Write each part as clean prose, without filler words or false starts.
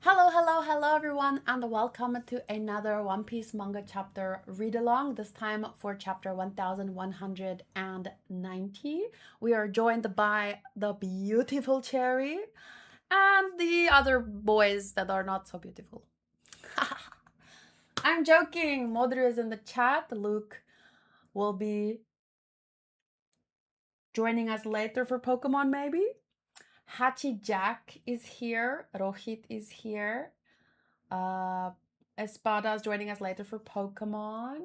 Hello, hello, hello everyone, and welcome to another One Piece manga chapter read along. This time for chapter 1190. We are joined by the beautiful Cherry and the other boys that are not so beautiful. I'm joking. Modri is in the chat. Luke will be joining us later for Pokemon, maybe. Hachi Jack is here. Rohit is here. Espada's joining us later for Pokemon.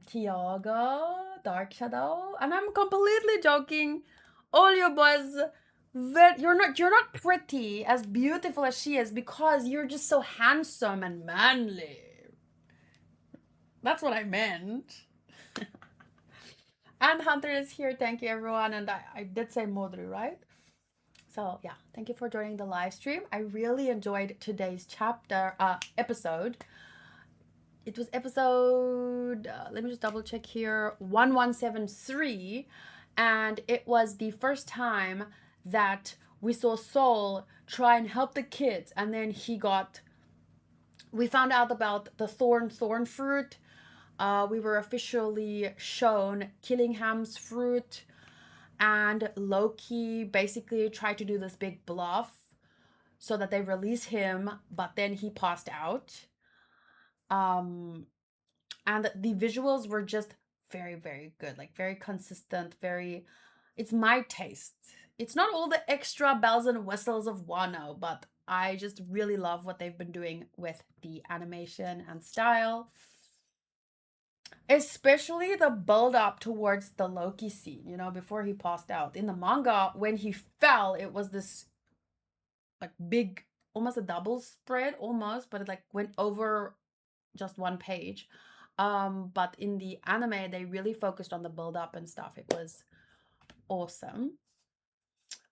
Tiago, Dark Shadow, and I'm completely joking. All you boys, you're not pretty as beautiful as she is because you're just so handsome and manly. That's what I meant. And Hunter is here. Thank you, everyone. And I did say Modri, right? So yeah, thank you for joining the live stream. I really enjoyed today's episode. It was episode, let me just double check here, 1173. And it was the first time that we saw Soul try and help the kids. And then we found out about the thorn fruit. We were officially shown Killingham's fruit. And Loki basically tried to do this big bluff so that they release him, but then he passed out. And the visuals were just very, very good, like very consistent, it's my taste. It's not all the extra bells and whistles of Wano, but I just really love what they've been doing with the animation and style. Especially the build up towards the Loki scene, before he passed out. In the manga, when he fell, it was this like big, almost a double spread, almost, but it like went over just one page. But in the anime, they really focused on the build up and stuff. It was awesome.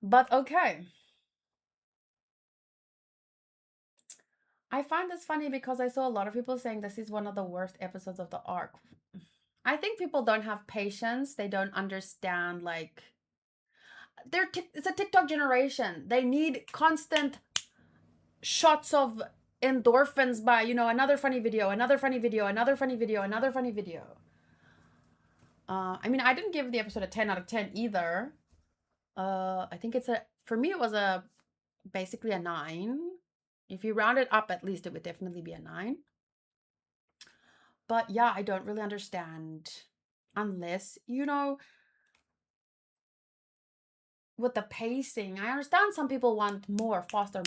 But okay. I find this funny because I saw a lot of people saying this is one of the worst episodes of the arc. I think people don't have patience. They don't understand, like, it's a TikTok generation. They need constant shots of endorphins by, another funny video, another funny video, another funny video, another funny video. I mean, I didn't give the episode a 10 out of 10 either. I think for me, it was basically a 9. If you round it up, at least it would definitely be a 9. But yeah, I don't really understand unless, with the pacing. I understand some people want more faster,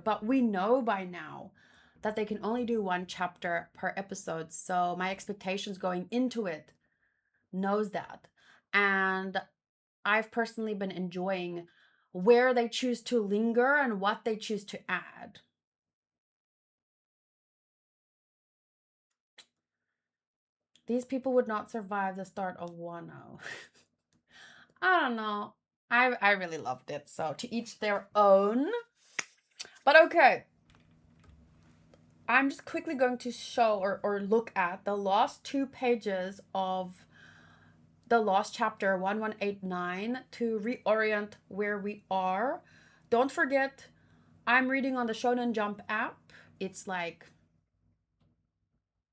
but we know by now that they can only do 1 chapter per episode. So my expectations going into it knows that. And I've personally been enjoying where they choose to linger and what they choose to add. These people would not survive the start of Wano. I don't know. I really loved it. So to each their own. But okay. I'm just quickly going to show or look at the last 2 pages of the last chapter 1189 to reorient where we are. Don't forget, I'm reading on the Shonen Jump app. It's like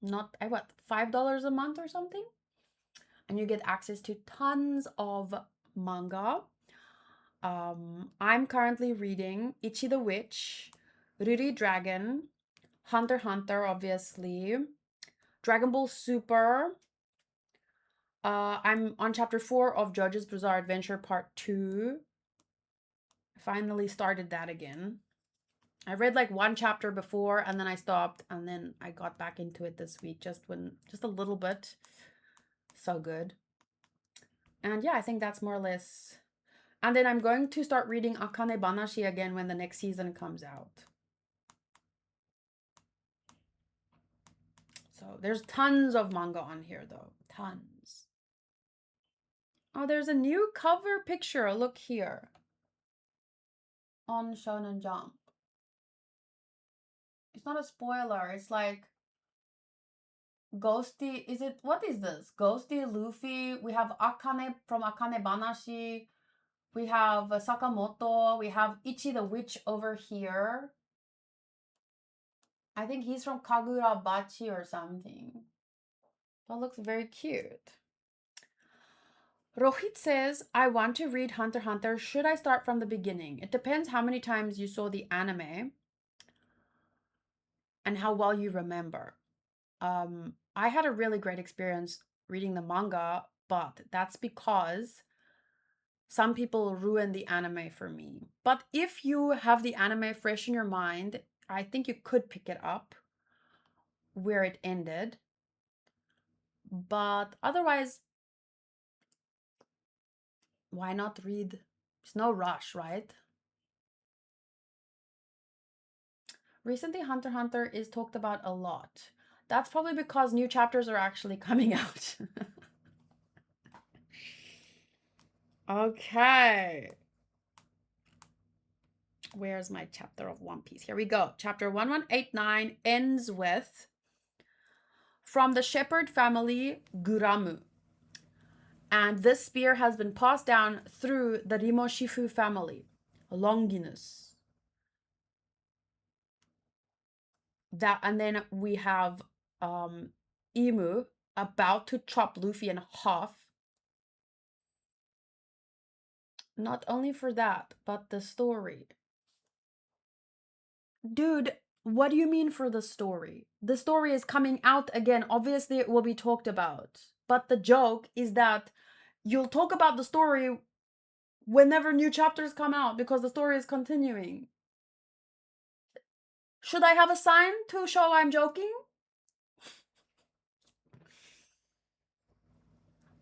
not what, $5 a month or something, and you get access to tons of manga. I'm currently reading Ichi the Witch, Ruri Dragon, Hunter x Hunter, obviously, Dragon Ball Super. I'm on chapter 4 of JoJo's Bizarre Adventure Part 2. I finally started that again. I read like 1 chapter before and then I stopped, and then I got back into it this week just a little bit. So good. And yeah, I think that's more or less. And then I'm going to start reading Akane Banashi again when the next season comes out. So there's tons of manga on here though. Tons. Oh, there's a new cover picture. Look here. On Shonen Jump. It's not a spoiler. It's like Ghosty. What is this? Ghosty, Luffy. We have Akane from Akane Banashi. We have Sakamoto. We have Ichi the witch over here. I think he's from Kagurabachi or something. That looks very cute. Rohit says, I want to read Hunter x Hunter. Should I start from the beginning? It depends how many times you saw the anime and how well you remember. I had a really great experience reading the manga, but that's because some people ruin the anime for me. But if you have the anime fresh in your mind, I think you could pick it up where it ended. But otherwise, why not read? There's no rush, right? Recently, Hunter x Hunter is talked about a lot. That's probably because new chapters are actually coming out. Okay. Where's my chapter of One Piece? Here we go. Chapter 1189 ends with from the shepherd family Guramu. And this spear has been passed down through the Rimoshifu family, Longinus. That, and then we have Imu about to chop Luffy in half. Not only for that, but the story. Dude, what do you mean for the story? The story is coming out again. Obviously, it will be talked about. But the joke is that you'll talk about the story whenever new chapters come out because the story is continuing. Should I have a sign to show I'm joking?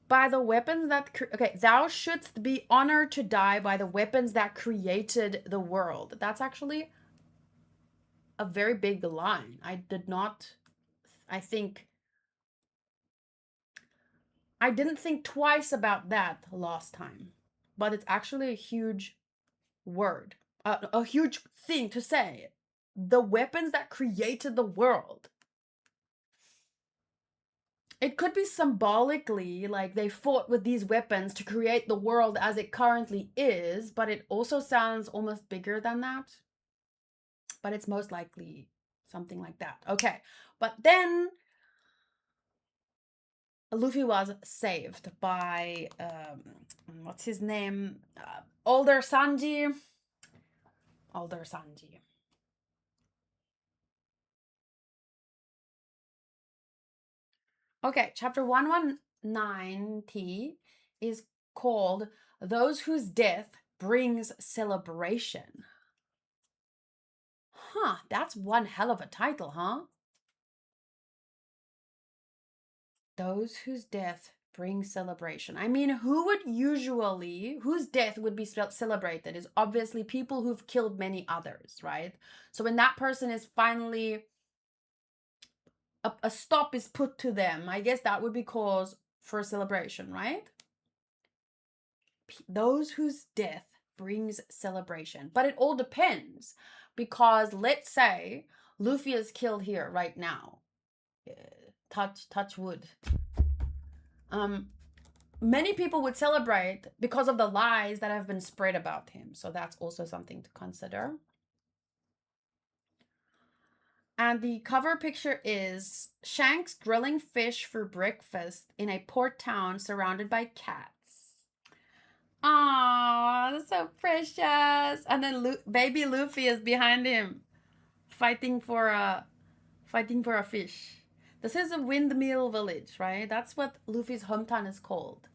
By the weapons that okay, thou shouldst be honored to die by the weapons that created the world. That's actually a very big line. I didn't think twice about that last time, but it's actually a huge word, a huge thing to say. The weapons that created the world. It could be symbolically like they fought with these weapons to create the world as it currently is, but it also sounds almost bigger than that. But it's most likely something like that. Okay, but then Luffy was saved by what's his name? Older Sanji. Older Sanji. Okay, chapter 119 is called Those Whose Death Brings Celebration. Huh, that's one hell of a title, huh? Those whose death brings celebration. I mean, whose death would be celebrated is obviously people who've killed many others, right? So when that person is finally, a stop is put to them, I guess that would be cause for celebration, right? Those whose death brings celebration. But it all depends because let's say Luffy is killed here right now. Touch wood. Many people would celebrate because of the lies that have been spread about him. So that's also something to consider. And the cover picture is Shanks grilling fish for breakfast in a port town surrounded by cats. Aww, that's so precious. And then baby Luffy is behind him, fighting for a fish. This is a windmill village, right? That's what Luffy's hometown is called.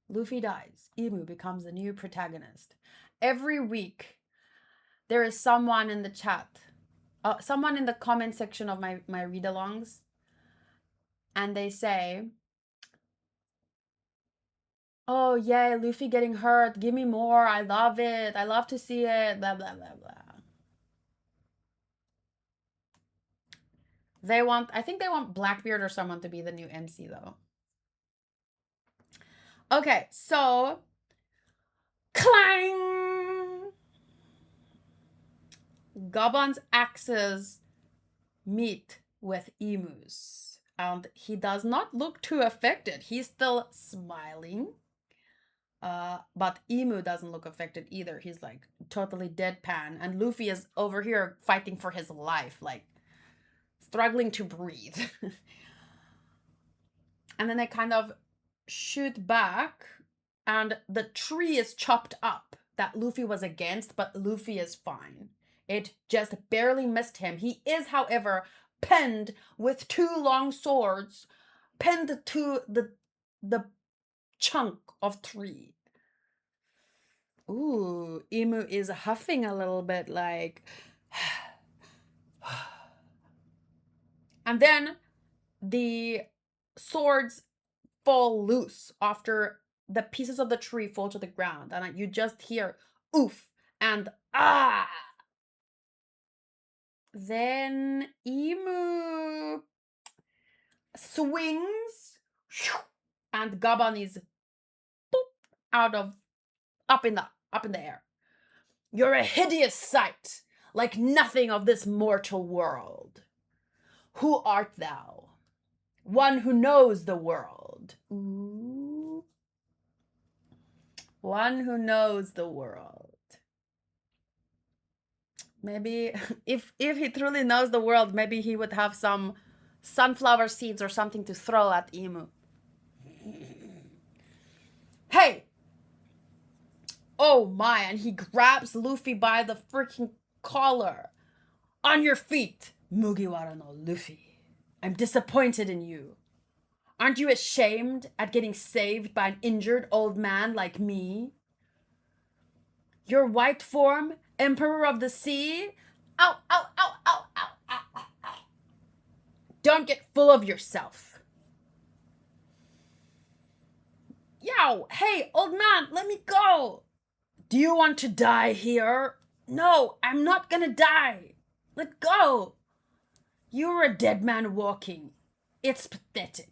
Luffy dies. Imu becomes the new protagonist. Every week, there is someone in the chat, someone in the comment section of my read-alongs, and they say, oh, yay, Luffy getting hurt. Give me more. I love it. I love to see it. Blah, blah, blah, blah. I think they want Blackbeard or someone to be the new MC, though. Okay, so, clang! Gobon's axes meet with Emu's. And he does not look too affected. He's still smiling. But Emu doesn't look affected either. He's like totally deadpan. And Luffy is over here fighting for his life, like struggling to breathe. And then they kind of shoot back, and the tree is chopped up that Luffy was against, but Luffy is fine. It just barely missed him. He is, however, pinned with two long swords, pinned to the chunk of tree. Ooh, Emu is huffing a little bit like. And then the swords fall loose after the pieces of the tree fall to the ground, and you just hear oof and ah. Then Emu swings, and Gaban is boop, out of up in the air. You're a hideous sight, like nothing of this mortal world. Who art thou? One who knows the world. Ooh. One who knows the world. Maybe if he truly knows the world, maybe he would have some sunflower seeds or something to throw at Emu. Hey! Oh my, and he grabs Luffy by the freaking collar. On your feet, Mugiwara no Luffy. I'm disappointed in you. Aren't you ashamed at getting saved by an injured old man like me? Your white form, Emperor of the Sea? Ow, ow, ow, ow, ow, ow, ow, ow. Don't get full of yourself. Yow, hey, old man, let me go. Do you want to die here? No, I'm not gonna die. Let go. You're a dead man walking. It's pathetic.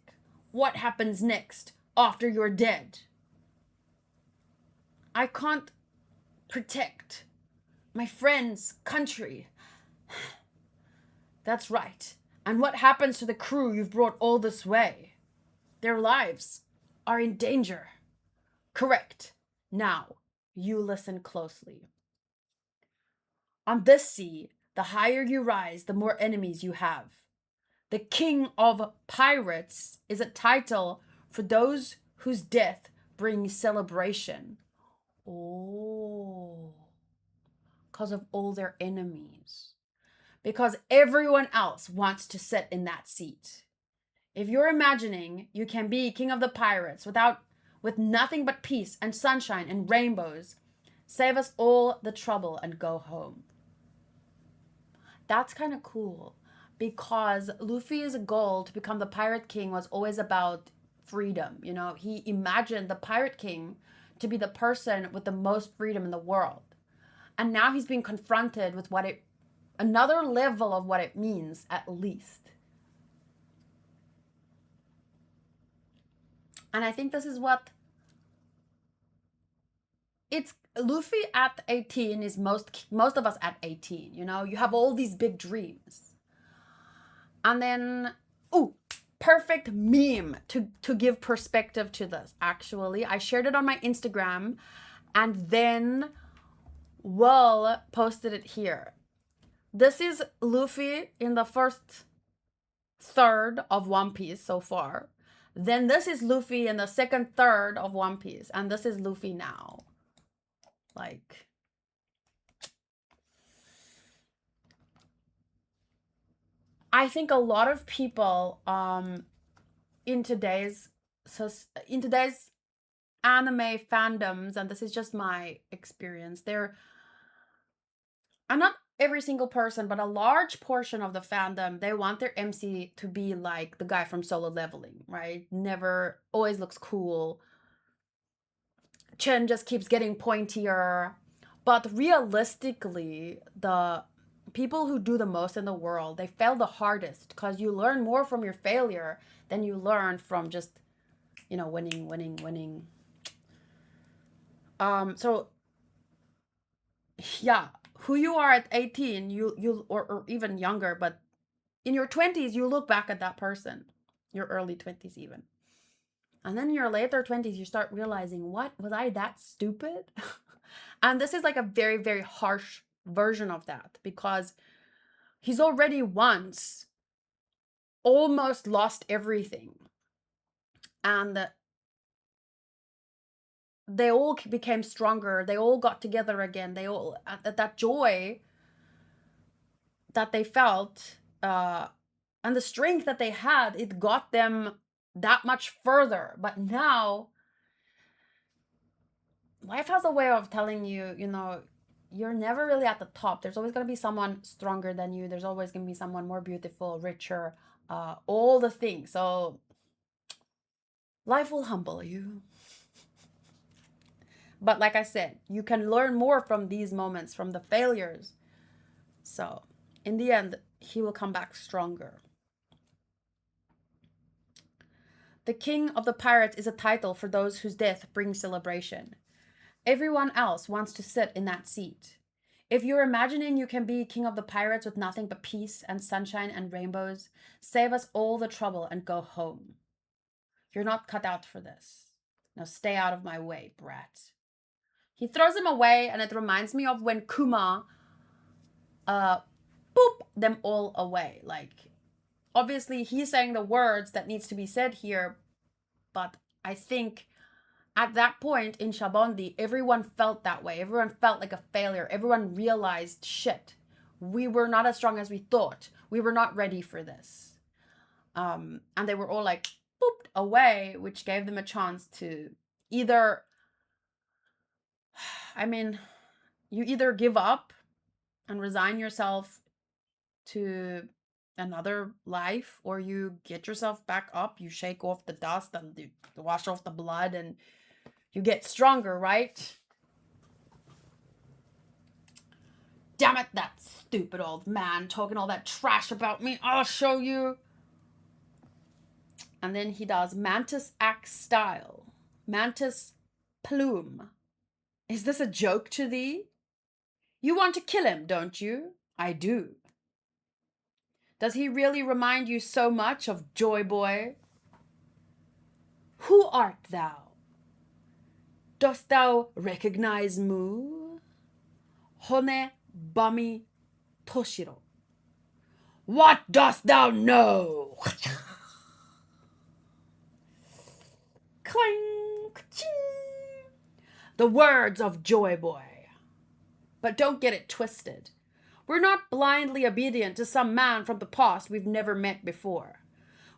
What happens next after you're dead? I can't protect my friend's country. That's right. And what happens to the crew you've brought all this way? Their lives are in danger. Correct. Now, you listen closely. On this sea, the higher you rise, the more enemies you have. The King of Pirates is a title for those whose death brings celebration. Oh, because of all their enemies. Because everyone else wants to sit in that seat. If you're imagining you can be King of the Pirates with nothing but peace and sunshine and rainbows, save us all the trouble and go home. That's kind of cool, because Luffy's goal to become the Pirate King was always about freedom. You know, he imagined the Pirate King to be the person with the most freedom in the world. And now he's being confronted with another level of what it means, at least. And I think this is what it's Luffy at 18 is most of us at 18, you know? You have all these big dreams. And then perfect meme to give perspective to this. Actually, I shared it on my Instagram, and then Will posted it here. This is Luffy in the first third of One Piece so far. Then this is Luffy in the second third of One Piece, and this is Luffy now. Like, I think a lot of people in today's anime fandoms, and this is just my experience, and not every single person, but a large portion of the fandom, they want their MC to be like the guy from Solo Leveling, right? Never, always looks cool. Chin just keeps getting pointier. But realistically, the people who do the most in the world, they fail the hardest, because you learn more from your failure than you learn from just, you know, winning. So yeah, who you are at 18, or even younger, but in your 20s, you look back at that person, your early 20s even. And then in your later 20s, you start realizing, what? Was I that stupid? And this is like a very, very harsh version of that, because he's already once almost lost everything. And they all became stronger. They all got together again. They all, that joy that they felt, and the strength that they had, it got them that much further. But now life has a way of telling you, you're never really at the top. There's always going to be someone stronger than you. There's always going to be someone more beautiful, richer, all the things. So life will humble you. But like I said, you can learn more from these moments, from the failures. So in the end, he will come back stronger. The King of the Pirates is a title for those whose death brings celebration. Everyone else wants to sit in that seat. If you're imagining you can be King of the Pirates with nothing but peace and sunshine and rainbows, save us all the trouble and go home. You're not cut out for this. Now stay out of my way, brat. He throws him away, and it reminds me of when Kuma boop them all away. Like, obviously he's saying the words that needs to be said here, but I think at that point in Shabondi, everyone felt that way. Everyone felt like a failure. Everyone realized, shit, we were not as strong as we thought. We were not ready for this. And they were all like, booped away, which gave them a chance to either, you either give up and resign yourself to another life, or you get yourself back up, you shake off the dust and you wash off the blood, and you get stronger, right? Damn it, that stupid old man talking all that trash about me. I'll show you. And then he does Mantis Axe style. Mantis Plume. Is this a joke to thee? You want to kill him, don't you? I do. Does he really remind you so much of Joy Boy? Who art thou? Dost thou recognize Mu? Hone Bami Toshiro. What dost thou know? Clank! Ching. The words of Joy Boy. But don't get it twisted. We're not blindly obedient to some man from the past we've never met before.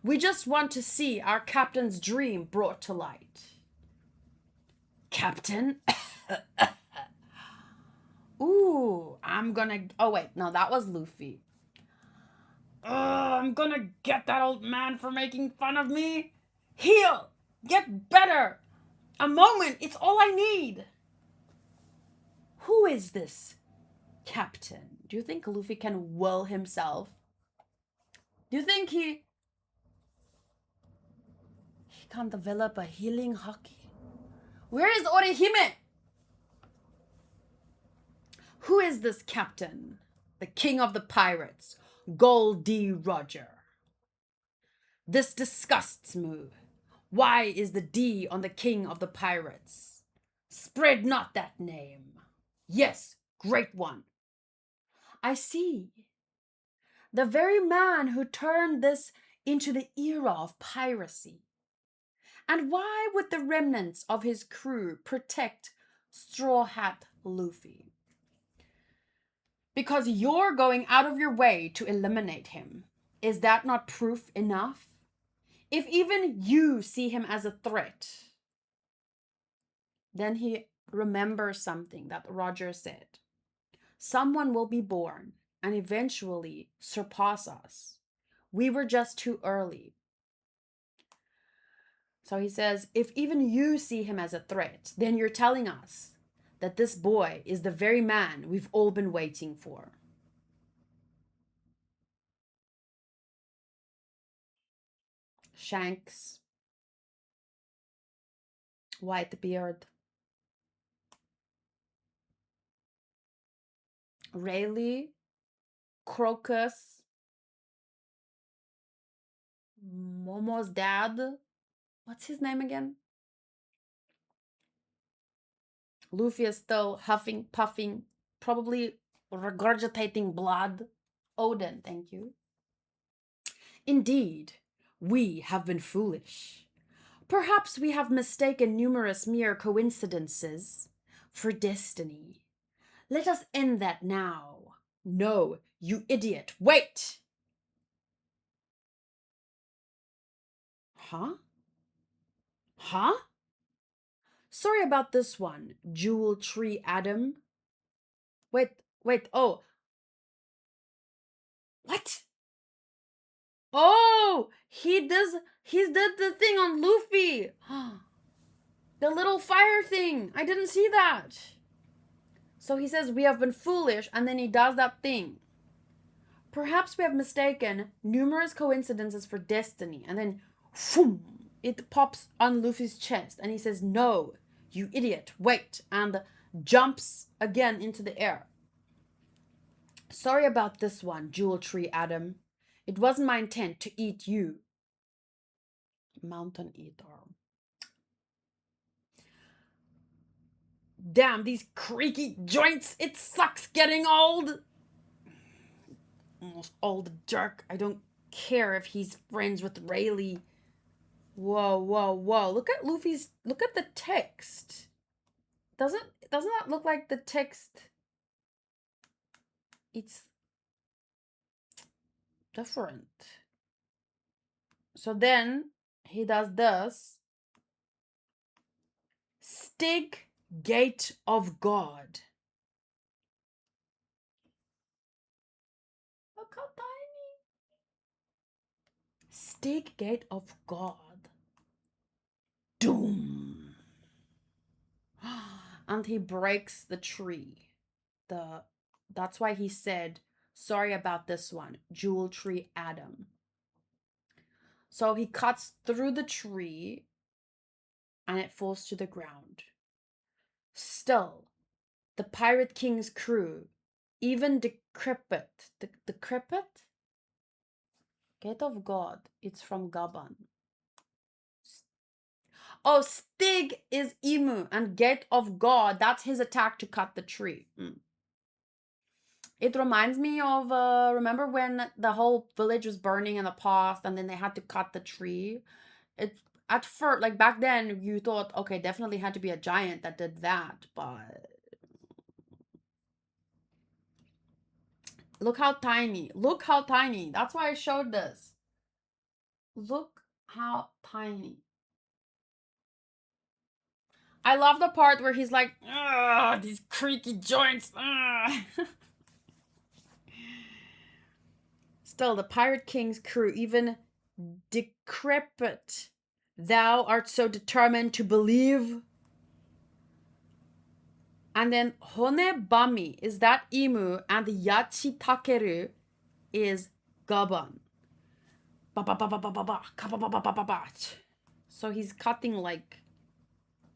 We just want to see our captain's dream brought to light. Captain? Ooh, oh wait, no, that was Luffy. I'm gonna get that old man for making fun of me. Heal! Get better! A moment, it's all I need. Who is this captain? Do you think Luffy can will himself? Do you think he can develop a healing haki? Where is Orihime? Who is this captain? The king of the pirates, Gold D. Roger. This disgusts me. Why is the D on the king of the pirates? Spread not that name. Yes, great one. I see. The very man who turned this into the era of piracy. And why would the remnants of his crew protect Straw Hat Luffy? Because you're going out of your way to eliminate him. Is that not proof enough? If even you see him as a threat, then he remembers something that Roger said. Someone will be born and eventually surpass us. We were just too early. So he says, if even you see him as a threat, then you're telling us that this boy is the very man we've all been waiting for. Shanks, Whitebeard, Rayleigh, Crocus, Momo's dad, What's his name again? Luffy is still huffing, puffing, probably regurgitating blood. Odin, thank you. Indeed, we have been foolish. Perhaps we have mistaken numerous mere coincidences for destiny. Let us end that now. No, you idiot, wait! Huh? Huh? Sorry about this one, Jewel Tree Adam. Wait, oh. What? Oh, he did the thing on Luffy. The little fire thing. I didn't see that. So he says we have been foolish, and then he does that thing. Perhaps we have mistaken numerous coincidences for destiny, and then boom, it pops on Luffy's chest, and he says, "No, you idiot, wait," and jumps again into the air. Sorry about this one, Jewel Tree Adam. It wasn't my intent to eat you. Mountain eater. Damn, these creaky joints. It sucks getting old. Almost old jerk. I don't care if he's friends with Rayleigh. Whoa, whoa, whoa. Look at Luffy's. Look at the text. Doesn't that look like the text? It's different. So then he does this. Stig Gate of God. Look how tiny. Stig Gate of God. Doom. And he breaks the tree. That's why he said, sorry about this one, Jewel Tree Adam. So he cuts through the tree and it falls to the ground. Still, the Pirate King's crew, even decrepit, decrepit? Gate of God, it's from Gaban. Oh, Stig is Emu, and Gate of God, that's his attack to cut the tree. It reminds me of, remember when the whole village was burning in the past and then they had to cut the tree? It at first, like back then, you thought, okay, definitely had to be a giant that did that, but look how tiny. Look how tiny. That's why I showed this. Look how tiny. I love the part where he's like, ugh, these creaky joints. Still, the Pirate King's crew, even decrepit, thou art so determined to believe. And then Honebami is that emu, and Yachi Takeru is Gaban. So he's cutting like,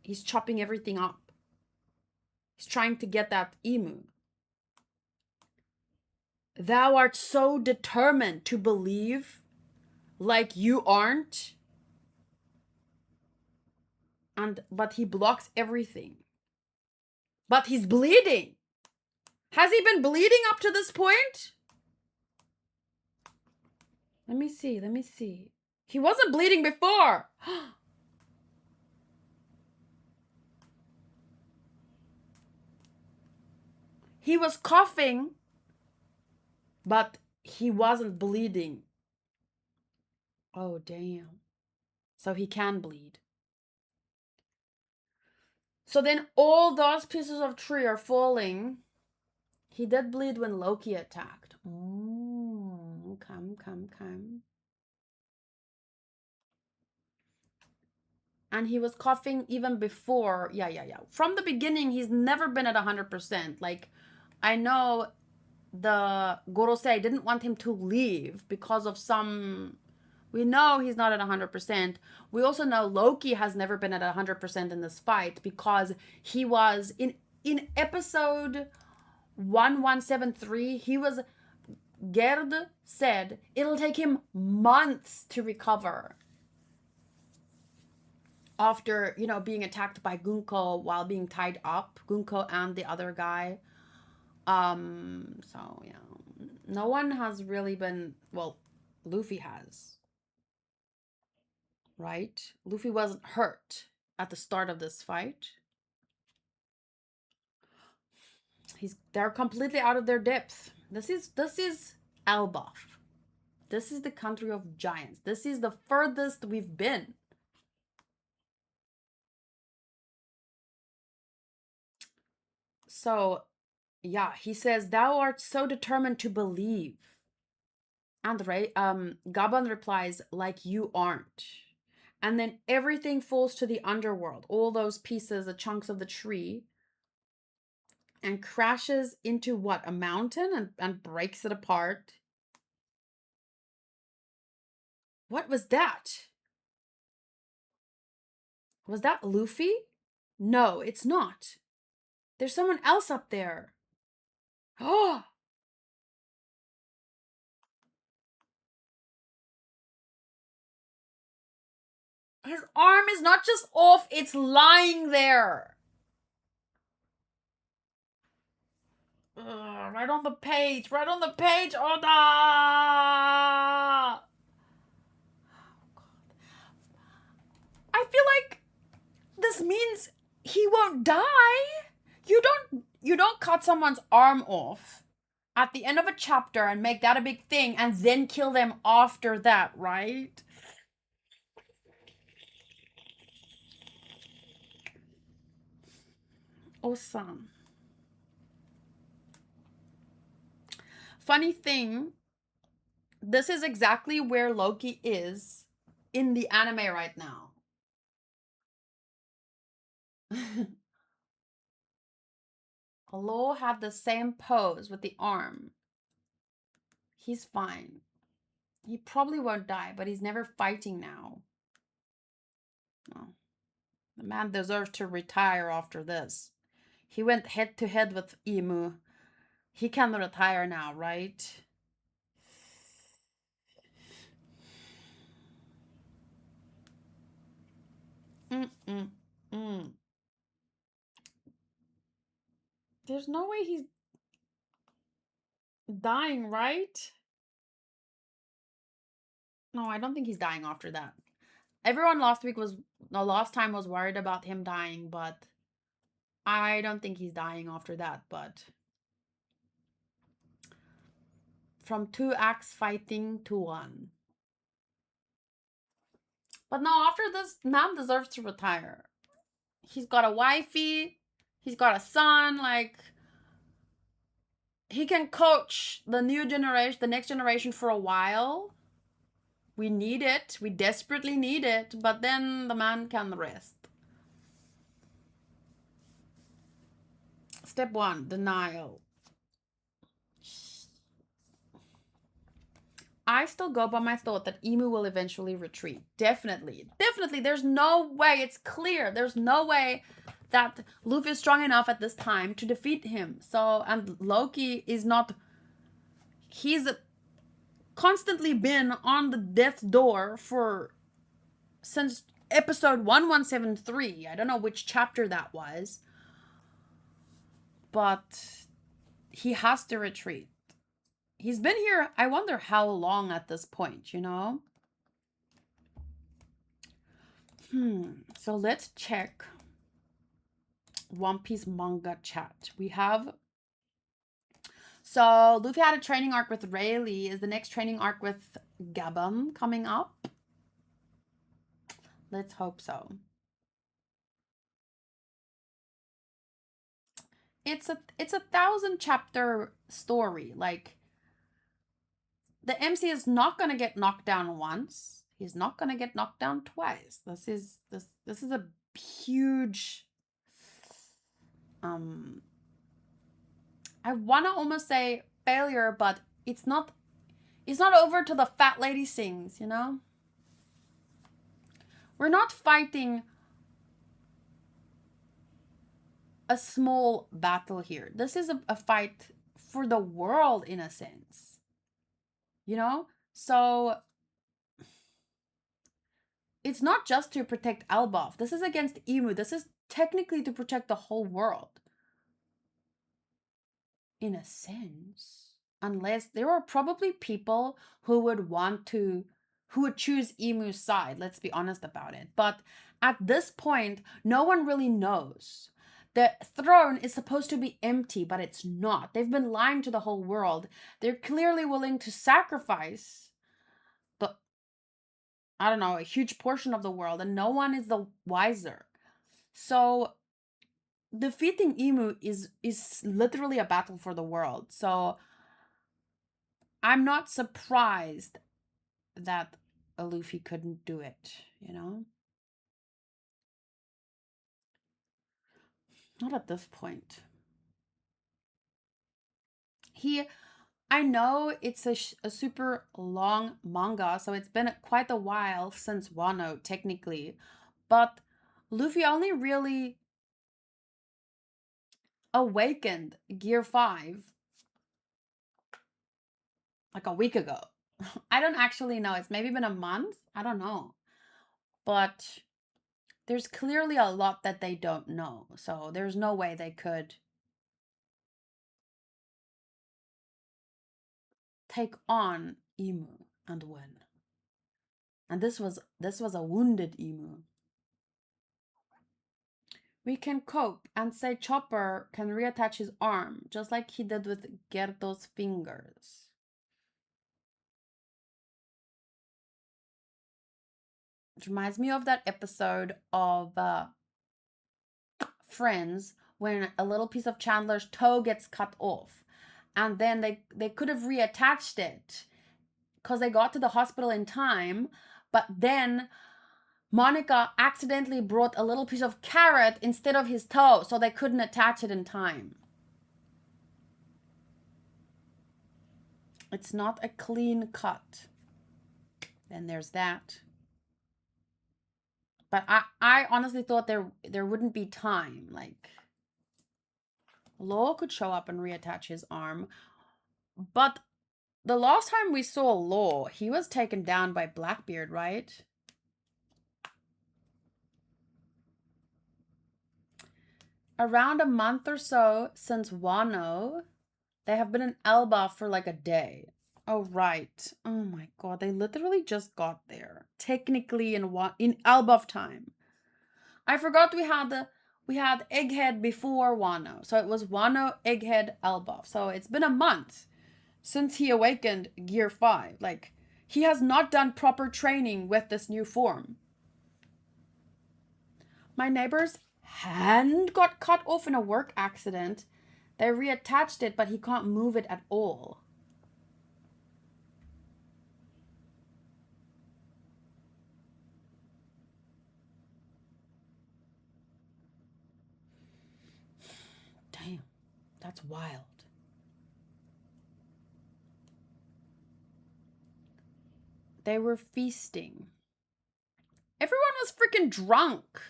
he's chopping everything up. He's trying to get that emu. Thou art so determined to believe like you aren't. But he blocks everything. But he's bleeding. Has he been bleeding up to this point? Let me see. He wasn't bleeding before. He was coughing, but he wasn't bleeding. Oh, damn. So he can bleed. So then all those pieces of tree are falling. He did bleed when Loki attacked. Come. And he was coughing even before. Yeah. From the beginning, he's never been at 100%. Like, I know the Gorosei didn't want him to leave because of some... We know he's not at 100%. We also know Loki has never been at 100% in this fight because he was... In episode 1173, he was... Gerd said it'll take him months to recover. after, being attacked by Gunko while being tied up, Gunko and the other guy. So yeah. No one has really been, well, Luffy has, right? Luffy wasn't hurt at the start of this fight. They're completely out of their depth. This is Elbaf. This is the country of giants. This is the furthest we've been. So, yeah, he says, "Thou art so determined to believe." And Gaban replies, "Like you aren't." And then everything falls to the underworld. All those pieces, the chunks of the tree, and crashes into what? A mountain and breaks it apart. What was that? Was that Luffy? No, it's not. There's someone else up there. Oh, his arm is not just off, it's lying there. Right on the page. Right on the page. Oda! I feel like this means he won't die. You don't cut someone's arm off at the end of a chapter and make that a big thing and then kill them after that, right? Awesome. Funny thing, this is exactly where Loki is in the anime right now. Law had the same pose with the arm. He's fine. He probably won't die, but he's never fighting now. No. The man deserves to retire after this. He went head to head with Imu. He can retire now, right? Mm. There's no way he's dying, right? No, I don't think he's dying after that. Everyone last time was worried about him dying, but I don't think he's dying after that. But from 2 acts fighting to 1. But no, after this, man deserves to retire. He's got a wifey, he's got a son, like he can coach the new generation, the next generation for a while. We need it. We desperately need it. But then the man can rest. Step 1, denial. I still go by my thought that Emu will eventually retreat. Definitely. Definitely. There's no way. It's clear. There's no way that Luffy is strong enough at this time to defeat him. So, and Loki is not. He's constantly been on the death's door since episode 1173. I don't know which chapter that was. But he has to retreat. He's been here, I wonder how long at this point, So let's check One Piece manga chat. We have... So Luffy had a training arc with Rayleigh. Is the next training arc with Gabum coming up? Let's hope so. It's a 1,000-chapter story. Like, the MC is not gonna get knocked down once. He's not gonna get knocked down twice. This is a huge. I wanna almost say failure, but it's not. It's not over till the fat lady sings. We're not fighting a small battle here. This is a fight for the world in a sense. So it's not just to protect Elbaf. This is against Emu. This is technically to protect the whole world. In a sense. Unless there are probably people who would want to, who would choose Emu's side. Let's be honest about it. But at this point, no one really knows. The throne is supposed to be empty, but it's not. They've been lying to the whole world. They're clearly willing to sacrifice the, I don't know, a huge portion of the world, and no one is the wiser. So defeating Emu is literally a battle for the world. So I'm not surprised that a Luffy couldn't do it, you know? Not at this point. He, I know it's a super long manga, so it's been quite a while since Wano, technically. But Luffy only really awakened Gear 5 like a week ago. I don't actually know. It's maybe been a month. I don't know. But there's clearly a lot that they don't know. So there's no way they could take on Emu and win. And this was a wounded Emu. We can cope and say Chopper can reattach his arm, just like he did with Gerto's fingers. It reminds me of that episode of Friends when a little piece of Chandler's toe gets cut off. And then they could have reattached it because they got to the hospital in time. But then Monica accidentally brought a little piece of carrot instead of his toe, so they couldn't attach it in time. It's not a clean cut. Then there's that. But I honestly thought there wouldn't be time. Like, Law could show up and reattach his arm. But the last time we saw Law, he was taken down by Blackbeard, right? Around a month or so since Wano, they have been in Elba for like a day. Oh, right. Oh my god, they literally just got there. Technically in Elbaf time. I forgot we had Egghead before Wano. So it was Wano, Egghead, Elbaf. So it's been a month since he awakened Gear 5. Like, he has not done proper training with this new form. My neighbor's hand got cut off in a work accident. They reattached it, but he can't move it at all. Damn, that's wild. They were feasting. Everyone was freaking drunk.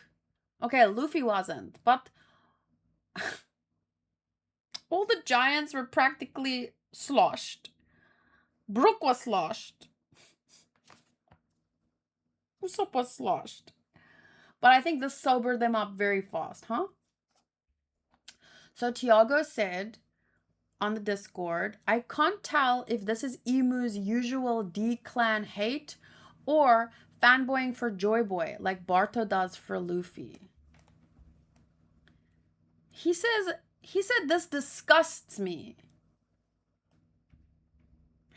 Okay, Luffy wasn't, but all the giants were practically sloshed. Brook was sloshed. Usopp was sloshed. But I think this sobered them up very fast, huh? So Tiago said on the Discord, I can't tell if this is Emu's usual D-clan hate or fanboying for Joy Boy like Barto does for Luffy. He said this disgusts me.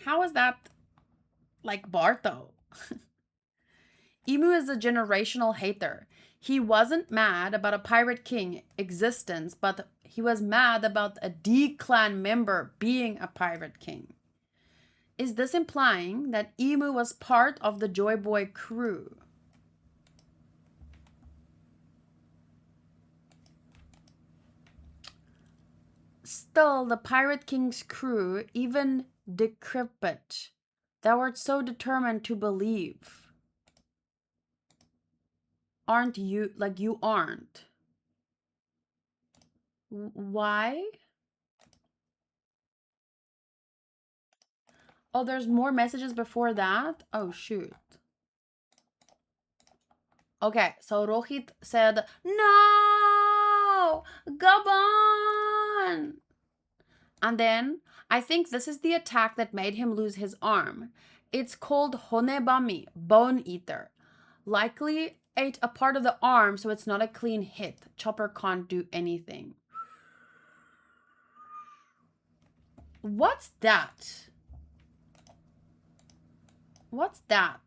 How is that like Barto? Emu is a generational hater. He wasn't mad about a pirate king existence, but he was mad about a D-clan member being a pirate king. Is this implying that Emu was part of the Joy Boy crew? Still, the Pirate King's crew, even decrepit, they were so determined to believe. Aren't you? Like, you aren't. Why? Oh, there's more messages before that? Oh, shoot. Okay, so Rohit said, no, Gabon. And then I think this is the attack that made him lose his arm. It's called Honebami, bone eater. Likely ate a part of the arm, so it's not a clean hit. Chopper can't do anything. What's that? What's that?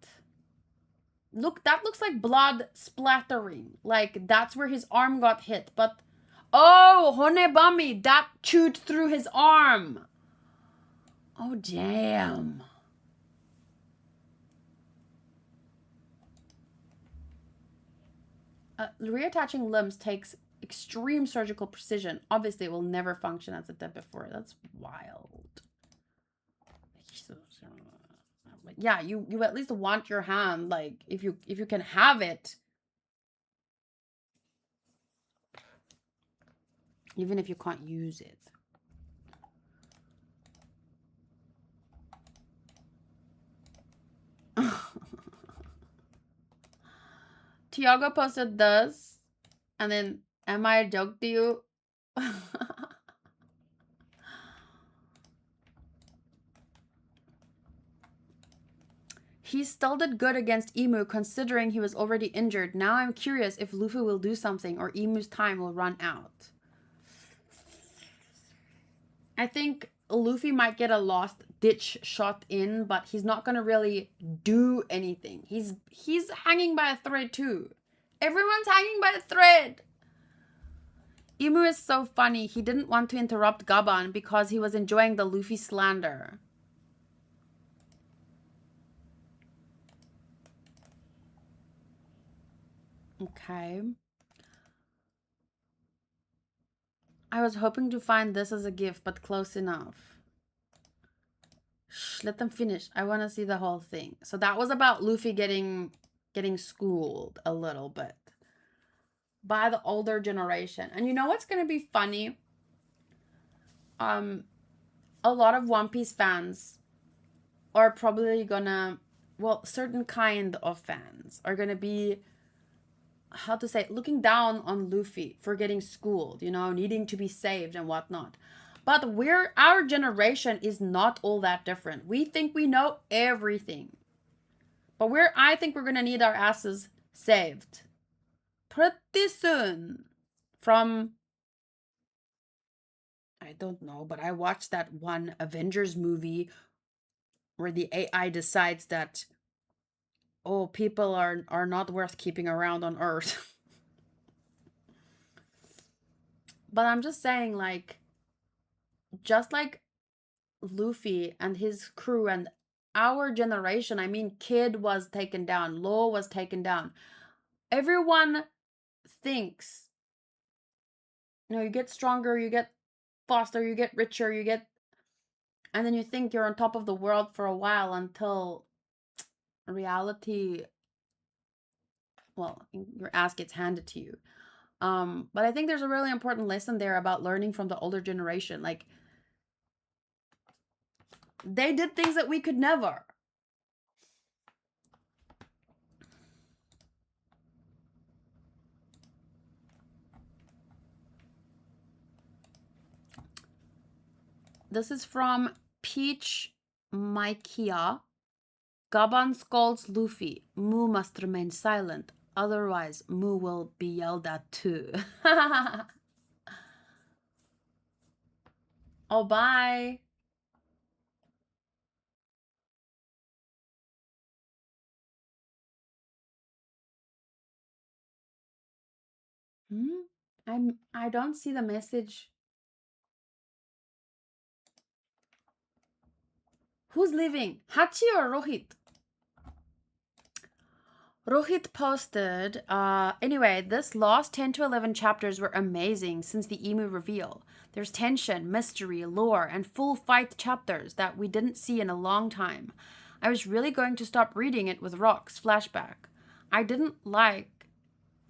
Look, that looks like blood splattering. Like, that's where his arm got hit. But, oh, Honebami, that chewed through his arm. Oh, damn. Reattaching limbs takes extreme surgical precision. Obviously, it will never function as it did before. That's wild. Yeah, you at least want your hand, like, if you can have it, even if you can't use it. Tiago posted this, and then, am I a joke to you? He still did good against Emu considering he was already injured. Now I'm curious if Luffy will do something or Emu's time will run out. I think Luffy might get a last ditch shot in, but he's not gonna really do anything. He's hanging by a thread too. Everyone's hanging by a thread. Emu is so funny. He didn't want to interrupt Gaban because he was enjoying the Luffy slander. Okay. I was hoping to find this as a gift, but close enough. Shh, let them finish. I want to see the whole thing. So that was about Luffy getting schooled a little bit by the older generation. And you know what's going to be funny? A lot of One Piece fans are probably gonna, well, certain kind of fans are gonna be, how to say, looking down on Luffy for getting schooled, you know, needing to be saved and whatnot. But our generation is not all that different. We think we know everything. But I think we're gonna need our asses saved pretty soon. From, I don't know, but I watched that one Avengers movie where the AI decides that, oh, people are not worth keeping around on Earth. But I'm just saying, like, just like Luffy and his crew and our generation, I mean, Kid was taken down, Law was taken down. Everyone thinks, you know, you get stronger, you get faster, you get richer, and then you think you're on top of the world for a while until reality, well, your ass gets handed to you. But I think there's a really important lesson there about learning from the older generation. Like, they did things that we could never. This is from Peach Maikia. Gaban scolds Luffy. Mu must remain silent. Otherwise, Mu will be yelled at too. Oh, bye. I don't see the message. Who's leaving? Hachi or Rohit? Rohit posted, anyway, this last 10 to 11 chapters were amazing since the Emu reveal. There's tension, mystery, lore, and full fight chapters that we didn't see in a long time. I was really going to stop reading it with Rock's flashback. I didn't like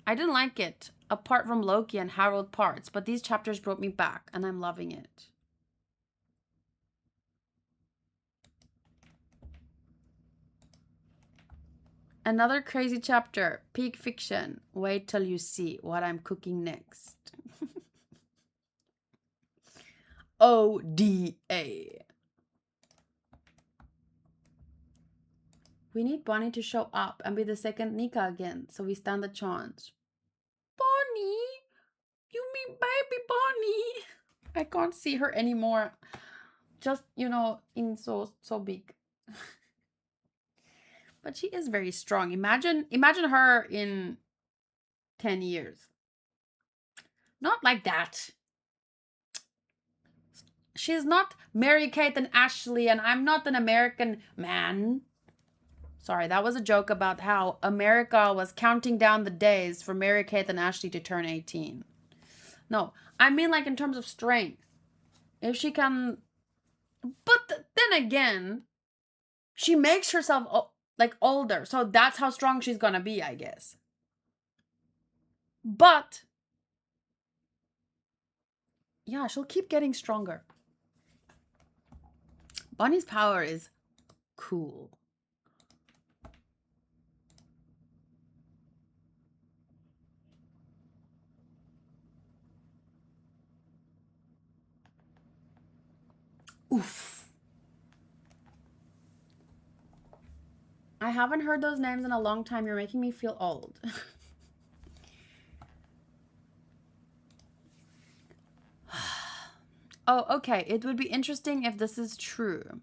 it, apart from Loki and Harold parts, but these chapters brought me back, and I'm loving it. Another crazy chapter. Peak fiction. Wait till you see what I'm cooking next. ODA. We need Bonnie to show up and be the second Nika again, so we stand a chance. Bonnie? You mean baby Bonnie? I can't see her anymore. Just, in so big. But she is very strong. Imagine her in 10 years. Not like that. She's not Mary-Kate and Ashley, and I'm not an American man. Sorry, that was a joke about how America was counting down the days for Mary-Kate and Ashley to turn 18. No, I mean like in terms of strength. If she can... But then again, she makes herself like older, so that's how strong she's gonna be, I guess. But yeah, she'll keep getting stronger. Bonnie's power is cool. Oof. I haven't heard those names in a long time. You're making me feel old. Oh, okay. It would be interesting if this is true.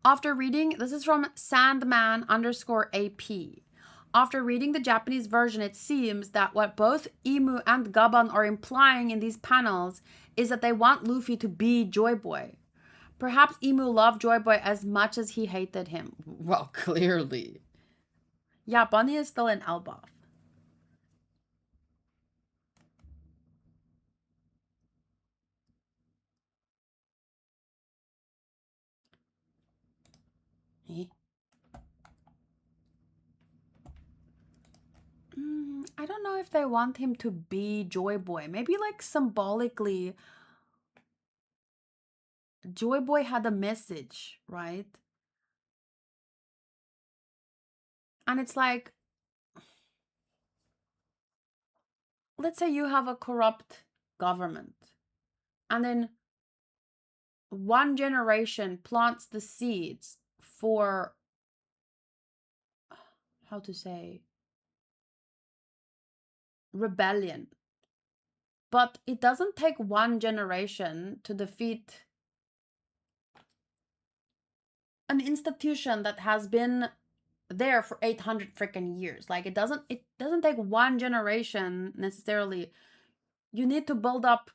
After reading, this is from Sandman_AP. After reading the Japanese version, it seems that what both Imu and Gaban are implying in these panels is that they want Luffy to be Joy Boy. Perhaps Imu loved Joy Boy as much as he hated him. Well, clearly. Yeah, Bunny is still in Elbaf. I don't know if they want him to be Joy Boy. Maybe like symbolically, Joy Boy had a message, right? And it's like, let's say you have a corrupt government, and then one generation plants the seeds for, how to say, rebellion. But it doesn't take one generation to defeat an institution that has been there for 800 freaking years. Like it doesn't take one generation necessarily. You need to build up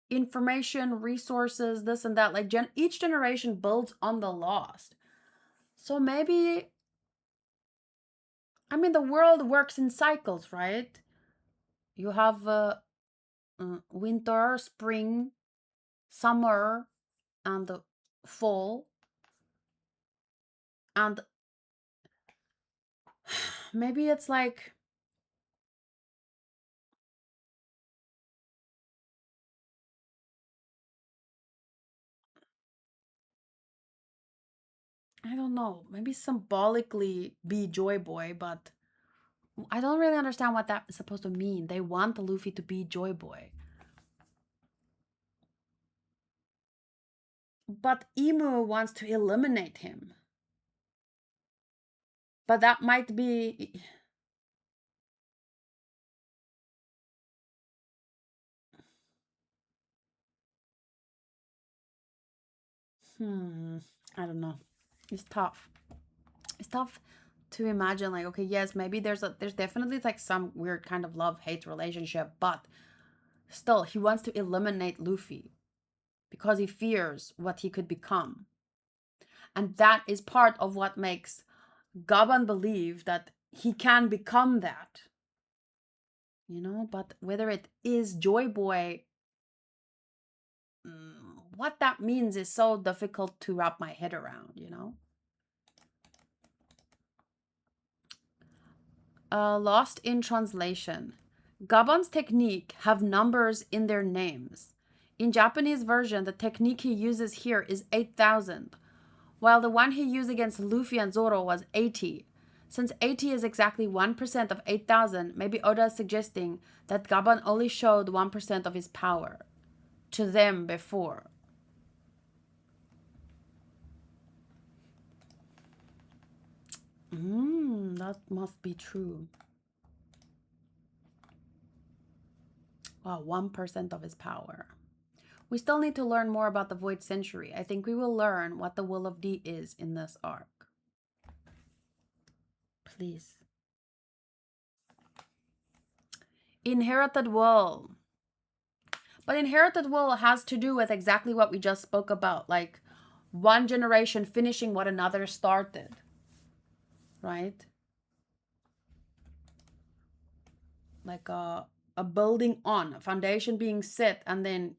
information, resources, this and that. Like each generation builds on the lost. So maybe, I mean, the world works in cycles, right? You have winter, spring, summer, and fall. And maybe it's like, I don't know, maybe symbolically be Joy Boy, but I don't really understand what that is supposed to mean. They want Luffy to be Joy Boy. But Emu wants to eliminate him. But that might be... I don't know. It's tough. It's tough to imagine, like, okay, yes, maybe there's definitely like some weird kind of love-hate relationship, but still, he wants to eliminate Luffy because he fears what he could become. And that is part of what makes Gaban believe that he can become that. But whether it is Joy Boy, what that means is so difficult to wrap my head around, Lost in translation. Gaban's technique have numbers in their names. In Japanese version, the technique he uses here is 8,000. while the one he used against Luffy and Zoro was 80. Since 80 is exactly 1% of 8,000, maybe Oda is suggesting that Gaban only showed 1% of his power to them before. That must be true. Wow, 1% of his power. We still need to learn more about the Void Century. I think we will learn what the Will of D is in this arc. Please. Inherited Will. But Inherited Will has to do with exactly what we just spoke about. Like, one generation finishing what another started. Right? Like a building on, a foundation being set, and then...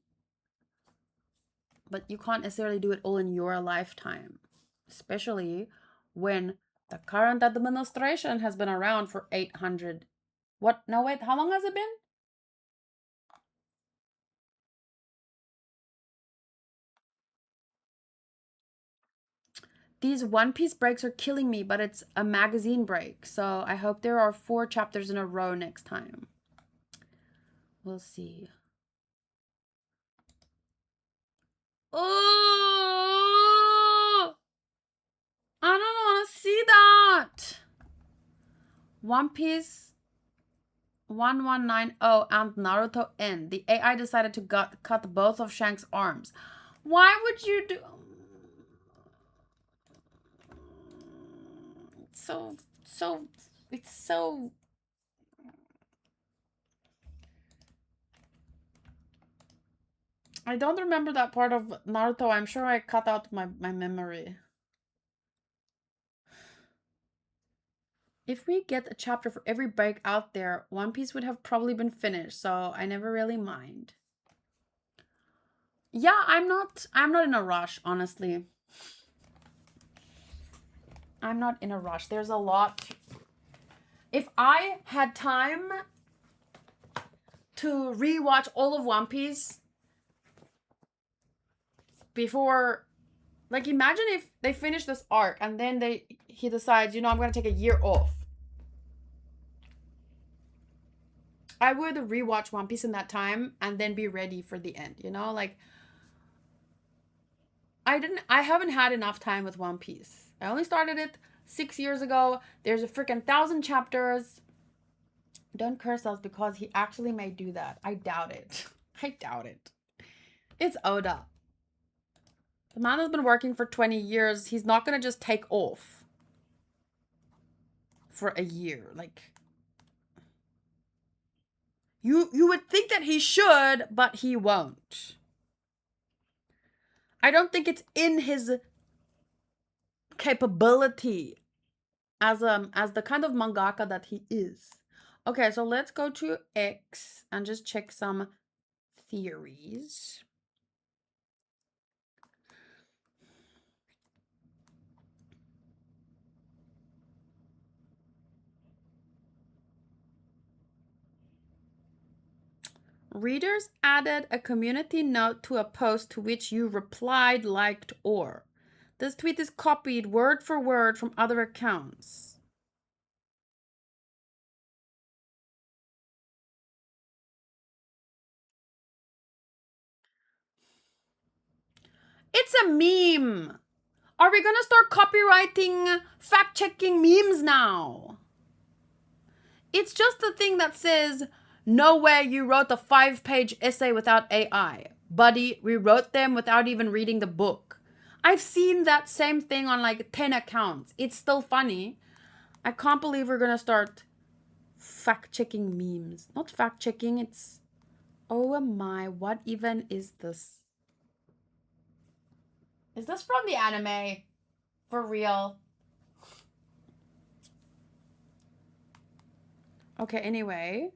But you can't necessarily do it all in your lifetime. Especially when the current administration has been around for 800... What? No, wait, how long has it been? These One Piece breaks are killing me, but it's a magazine break. So I hope there are 4 chapters in a row next time. We'll see. Oh! I don't want to see that! One Piece 1190 and Naruto End. The AI decided to cut both of Shank's arms. Why would you do... It's so... I don't remember that part of Naruto. I'm sure I cut out my memory. If we get a chapter for every break out there, One Piece would have probably been finished, so I never really mind. Yeah, I'm not in a rush, honestly. I'm not in a rush. There's a lot. If I had time to rewatch all of One Piece before, like, imagine if they finish this arc and then he decides, you know, I'm gonna take a year off. I would rewatch One Piece in that time and then be ready for the end, you know? Like, I haven't had enough time with One Piece. I only started it 6 years ago. There's a freaking 1,000 chapters. Don't curse us because he actually may do that. I doubt it. I doubt it. It's Oda. The man has been working for 20 years. He's not gonna just take off for a year. Like, you would think that he should, but he won't. I don't think it's in his capability as the kind of mangaka that he is. Okay, so let's go to X and just check some theories. Readers added a community note to a post to which you replied, liked, or. This tweet is copied word for word from other accounts. It's a meme. Are we gonna start copywriting, fact-checking memes now? It's just the thing that says, no way you wrote a 5-page essay without AI. Buddy, we wrote them without even reading the book. I've seen that same thing on like 10 accounts. It's still funny. I can't believe we're gonna start fact-checking memes. Not fact-checking, it's... Oh my, what even is this? Is this from the anime? For real? Okay, anyway.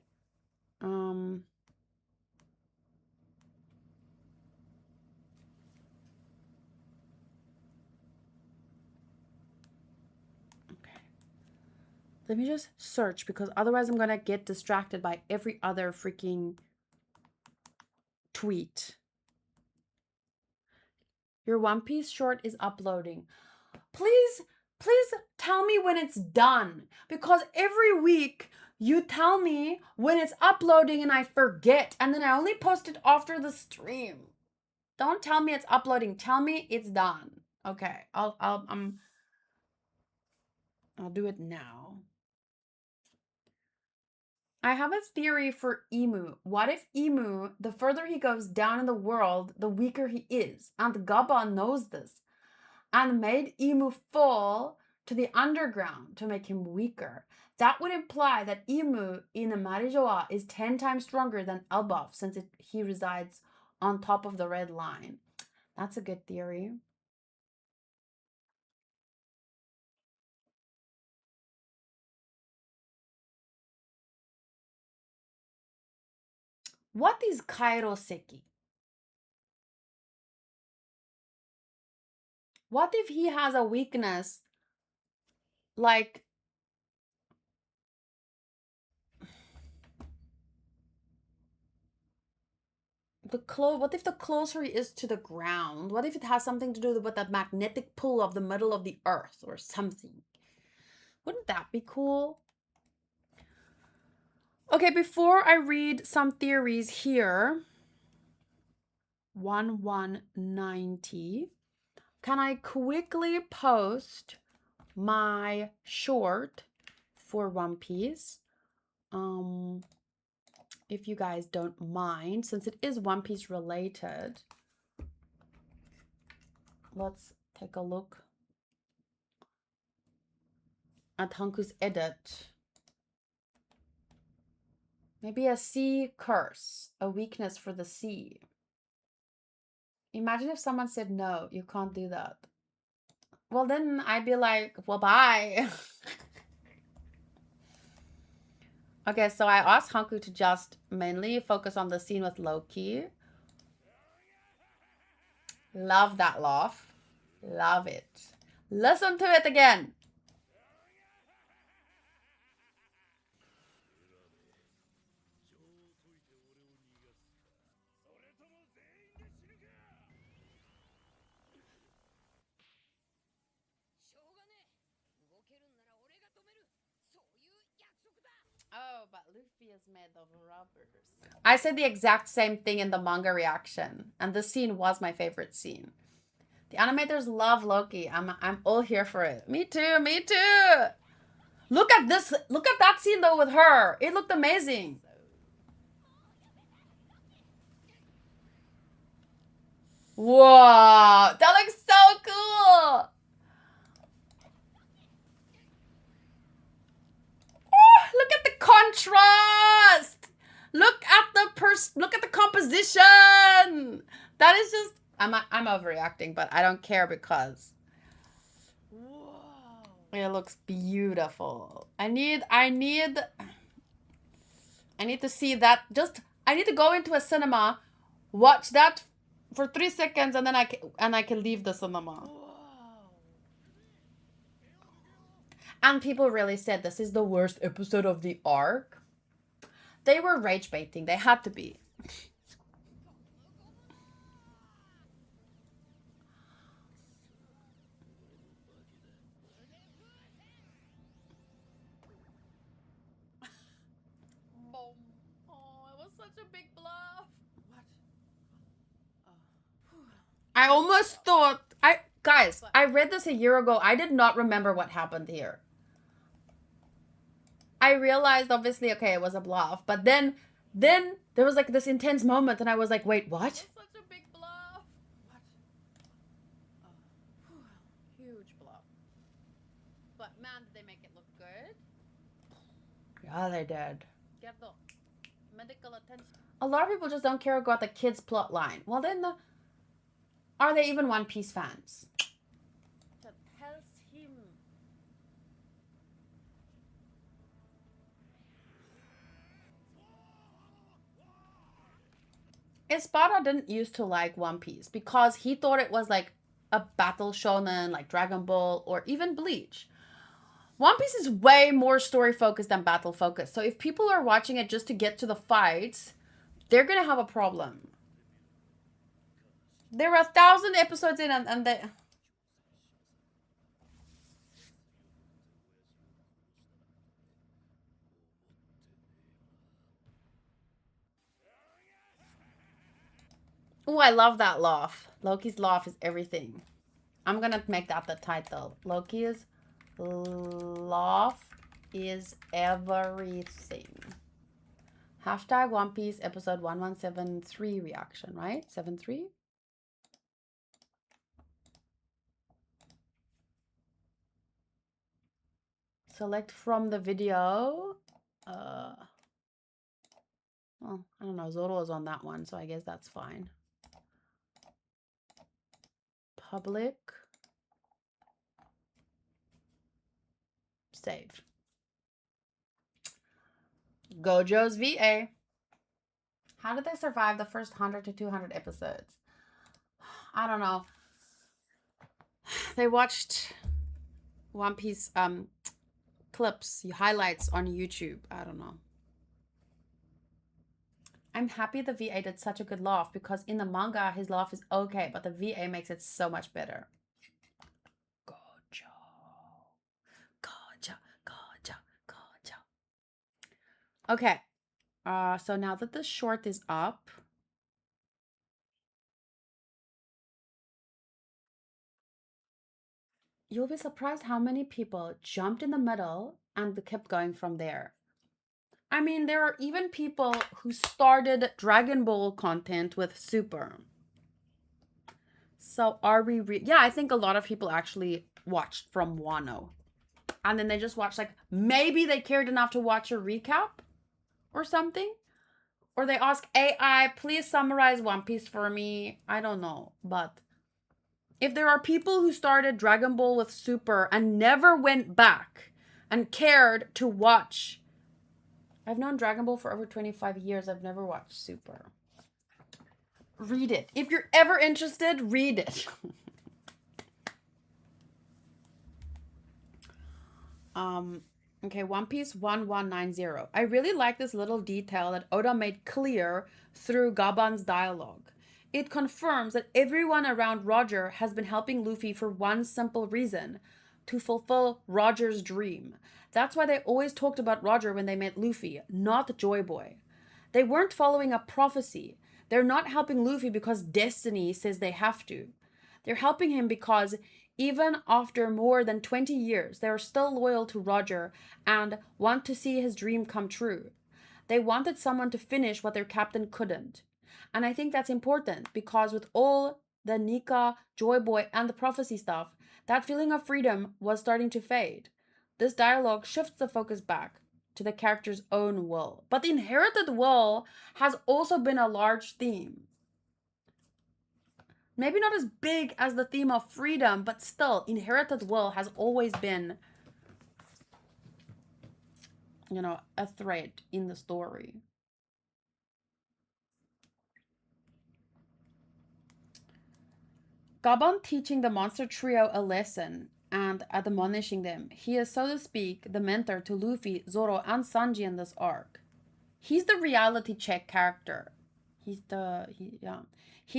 Okay. Let me just search because otherwise I'm gonna get distracted by every other freaking tweet. Your One Piece short is uploading. please, please tell me when it's done. Because every week you tell me when it's uploading and I forget. And then I only post it after the stream. Don't tell me it's uploading. Tell me it's done. Okay, I'll do it now. I have a theory for Emu. What if Emu, the further he goes down in the world, the weaker he is? And Gabba knows this and made Emu fall to the underground to make him weaker. That would imply that Emu in Marijoa is 10 times stronger than Elbaf since he resides on top of the red line. That's a good theory. What is Kairoseki? What if he has a weakness like what if the closer he is to the ground? What if it has something to do with the magnetic pull of the middle of the earth or something? Wouldn't that be cool? Okay, before I read some theories here, 1190, can I quickly post my short for One Piece? If you guys don't mind, since it is One Piece related. Let's take a look at Hanku's edit. Maybe a sea curse, a weakness for the sea. Imagine if someone said, no, you can't do that. Well, then I'd be like, well, bye. Okay, so I asked Hanku to just mainly focus on the scene with Loki. Love that laugh. Love it. Listen to it again. Oh, but Luffy is made of rubbers. I said the exact same thing in the manga reaction, and this scene was my favorite scene. The animators love Loki. I'm all here for it. Me too, me too. Look at this. Look at that scene though with her. It looked amazing. Whoa, that looks so cool. Oh, look at the contrast. Look at the composition. That is just I'm overreacting, but I don't care because whoa, it looks beautiful. I need to see that. I need to go into a cinema, watch that for 3 seconds, and then I can leave the cinema. And people really said this is the worst episode of the arc. They were rage baiting. They had to be. Oh, it was such a big bluff. What? I almost thought I read this a year ago. I did not remember what happened here. I realized obviously, okay, it was a bluff, but then there was like this intense moment, and I was like, wait, what? Such a big bluff. What? Oh, huge bluff. But man, did they make it look good? Yeah, they did. Get the medical attention. A lot of people just don't care about the kids' plot line. Well, then, are they even One Piece fans? That tells him. Espada didn't used to like One Piece because he thought it was like a battle shonen like Dragon Ball or even Bleach. One Piece is way more story focused than battle focused. So if people are watching it just to get to the fights, they're gonna have a problem. There are 1,000 episodes in, and they. Oh, I love that laugh. Loki's laugh is everything. I'm gonna make that the title. Loki's laugh is everything. Hashtag One Piece episode 1173 reaction, right? 73? Select from the video. Well, I don't know. Zoro is on that one, so I guess that's fine. Public. Save. Gojo's VA. How did they survive the first 100 to 200 episodes? I don't know. They watched One Piece clips, highlights on YouTube. I don't know. I'm happy the VA did such a good laugh because in the manga his laugh is okay, but the VA makes it so much better. Gojo. Gojo. Gojo. Gojo. Okay. So now that the short is up, you'll be surprised how many people jumped in the middle and kept going from there. I mean, there are even people who started Dragon Ball content with Super. So are we yeah, I think a lot of people actually watched from Wano. And then they just watched, like, maybe they cared enough to watch a recap or something. Or they ask AI, please summarize One Piece for me. I don't know. But if there are people who started Dragon Ball with Super and never went back and cared to watch. I've known Dragon Ball for over 25 years. I've never watched Super. Read it. If you're ever interested, read it. Okay, One Piece 1190. I really like this little detail that Oda made clear through Gaban's dialogue. It confirms that everyone around Roger has been helping Luffy for one simple reason: to fulfill Roger's dream. That's why they always talked about Roger when they met Luffy, not Joy Boy. They weren't following a prophecy. They're not helping Luffy because destiny says they have to. They're helping him because even after more than 20 years, they are still loyal to Roger and want to see his dream come true. They wanted someone to finish what their captain couldn't. And I think that's important because with all the Nika, Joy Boy, and the prophecy stuff, that feeling of freedom was starting to fade. This dialogue shifts the focus back to the character's own will. But the inherited will has also been a large theme. Maybe not as big as the theme of freedom, but still, inherited will has always been, a thread in the story. Gabon teaching the monster trio a lesson and admonishing them. He is, so to speak, the mentor to Luffy, Zoro, and Sanji in this arc. He's the reality check character. He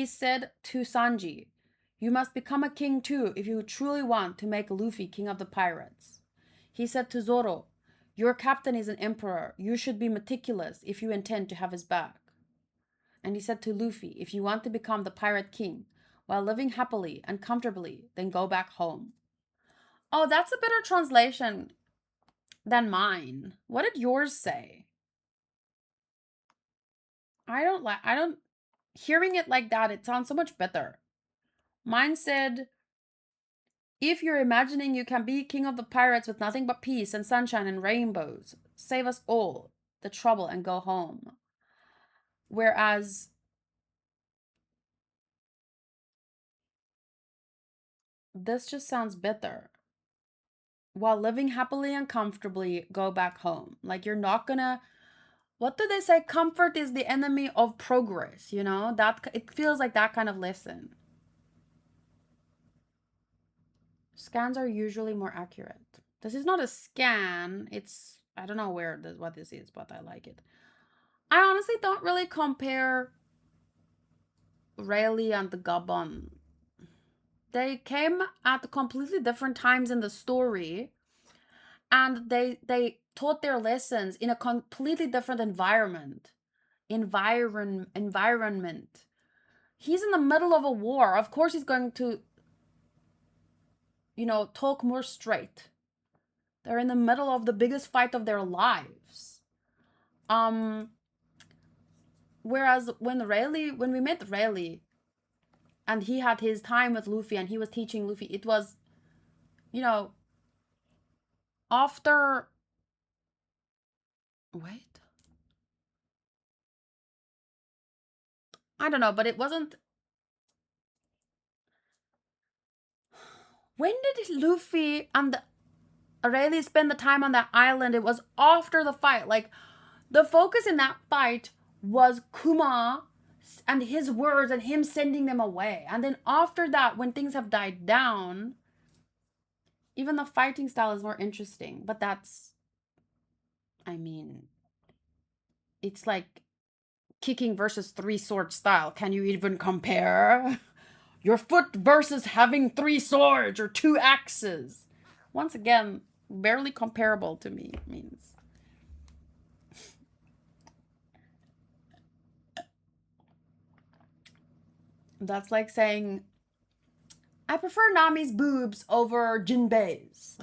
said to Sanji, "You must become a king too if you truly want to make Luffy king of the pirates." He said to Zoro, "Your captain is an emperor. You should be meticulous if you intend to have his back." And he said to Luffy, "If you want to become the pirate king while living happily and comfortably, then go back home." Oh, that's a better translation than mine. What did yours say? I don't, hearing it like that, it sounds so much better. Mine said, "If you're imagining you can be king of the pirates with nothing but peace and sunshine and rainbows, save us all the trouble and go home." Whereas this just sounds better. While living happily and comfortably, go back home. Like, you're not gonna, what do they say? Comfort is the enemy of progress, That it feels like that kind of lesson. Scans are usually more accurate. This is not a scan. It's, I don't know what this is, but I like it. I honestly don't really compare Rayleigh and the Gabon. They came at completely different times in the story, and they taught their lessons in a completely different environment. He's in the middle of a war. Of course he's going to, talk more straight. They're in the middle of the biggest fight of their lives. Um Whereas when we met Rayleigh and he had his time with Luffy and he was teaching Luffy, it was, you know, after wait. I don't know, but it wasn't. When did Luffy and Rayleigh spend the time on that island? It was after the fight. Like, the focus in that fight was Kuma and his words and him sending them away. And then after that, when things have died down, even the fighting style is more interesting. But that's, I mean, it's like kicking versus three sword style. Can you even compare? Your foot versus having three swords or two axes. Once again, barely comparable to me. Means that's like saying I prefer Nami's boobs over Jinbei's.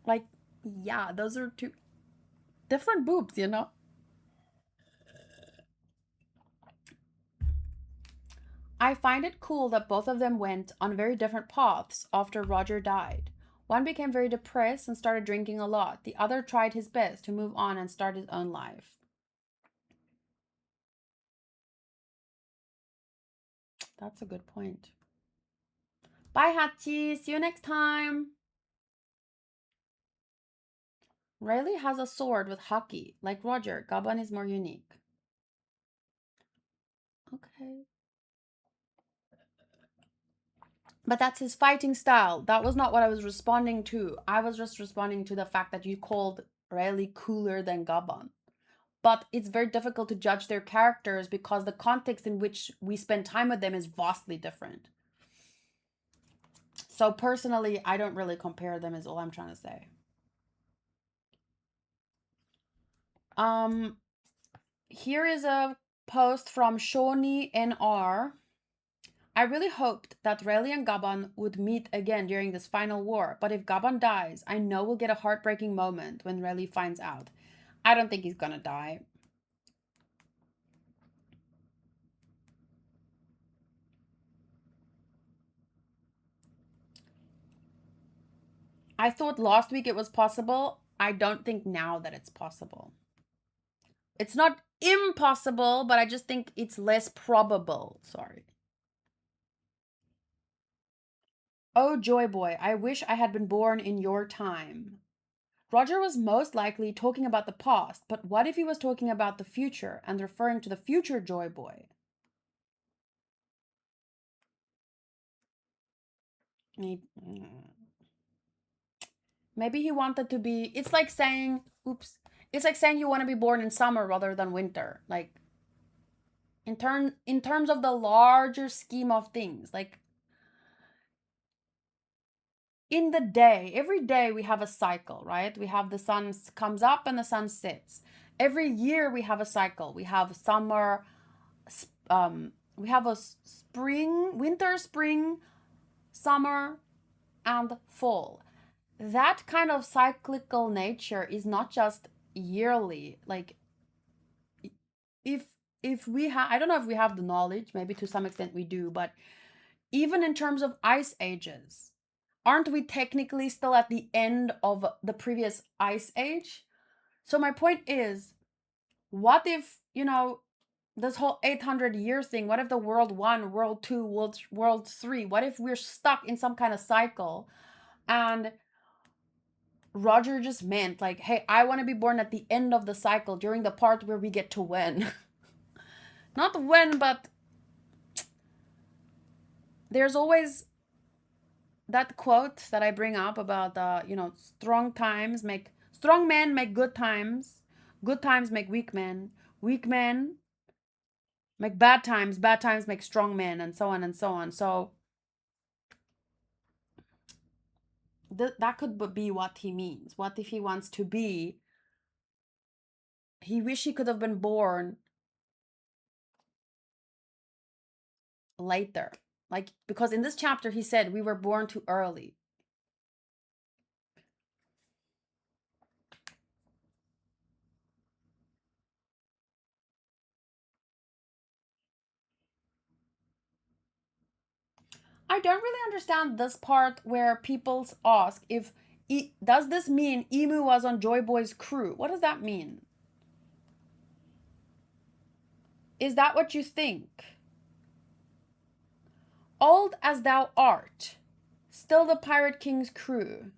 Like, yeah, those are two different boobs. I find it cool that both of them went on very different paths after Roger died. One became very depressed and started drinking a lot. The other tried his best to move on and start his own life. That's a good point. Bye, Hachi. See you next time. Rayleigh has a sword with haki. Like Roger, Gaban is more unique. Okay. But that's his fighting style. That was not what I was responding to. I was just responding to the fact that you called Rayleigh cooler than Gaban. But it's very difficult to judge their characters because the context in which we spend time with them is vastly different. So personally, I don't really compare them, is all I'm trying to say. Um, Here is a post from Shawnee NR. I really hoped that Rayleigh and Gaban would meet again during this final war, but if Gaban dies, I know we'll get a heartbreaking moment when Rayleigh finds out. I don't think he's gonna die. I thought last week it was possible. I don't think now that it's possible. It's not impossible, but I just think it's less probable. Sorry. Oh, Joy Boy, I wish I had been born in your time. Roger was most likely talking about the past, but what if he was talking about the future and referring to the future Joy Boy? Maybe he wanted to be. It's like saying, oops. It's like saying you want to be born in summer rather than winter. Like in terms of the larger scheme of things. Like in the day, every day we have a cycle, right? We have the sun comes up and the sun sets. Every year we have a cycle. We have summer, we have a spring, winter, spring, summer, and fall. That kind of cyclical nature is not just yearly. Like if if we have, I don't know if we have the knowledge, maybe to some extent we do, but even in terms of ice ages, aren't we technically still at the end of the previous ice age? So my point is, what if, this whole 800-year thing, what if the world 1, world 2, world 3, what if we're stuck in some kind of cycle and Roger just meant like, hey, I want to be born at the end of the cycle during the part where we get to win. Not win, but there's always that quote that I bring up about strong men make good times make weak men make bad times make strong men, and so on and so on. So that could be what he means. What if he wants to be? He wish he could have been born later. Like, because in this chapter he said we were born too early. I don't really understand this part where people ask if does this mean Emu was on Joy Boy's crew? What does that mean? Is that what you think? Old as thou art, still the Pirate King's crew.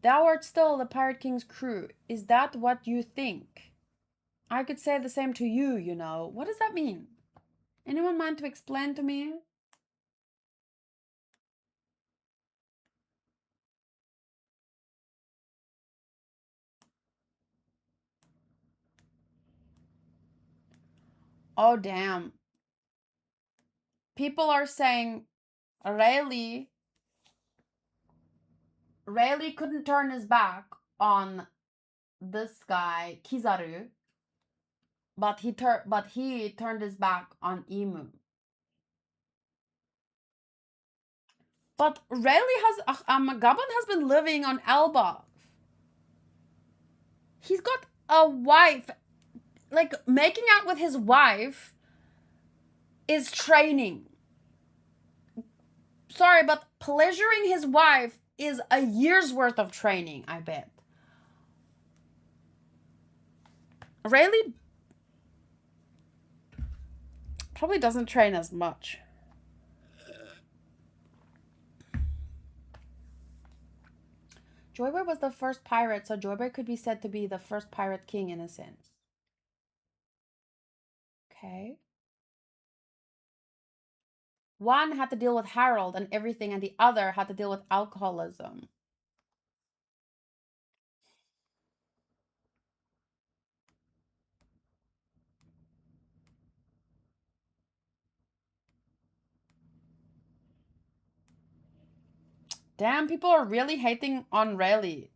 Thou art still the Pirate King's crew. Is that what you think? I could say the same to you, you know. What does that mean? Anyone mind to explain to me? Oh, damn. People are saying Rayleigh couldn't turn his back on this guy, Kizaru, but he turned his back on Emu. But Rayleigh has Gaban has been living on Elba. He's got a wife. Like, making out with his wife is training. Sorry, but pleasuring his wife is a year's worth of training, I bet. Rayleigh probably doesn't train as much. Joyboy was the first pirate, so Joyboy could be said to be the first pirate king in a sense. Okay. One had to deal with Harold and everything, and the other had to deal with alcoholism. Damn, people are really hating on Rayleigh.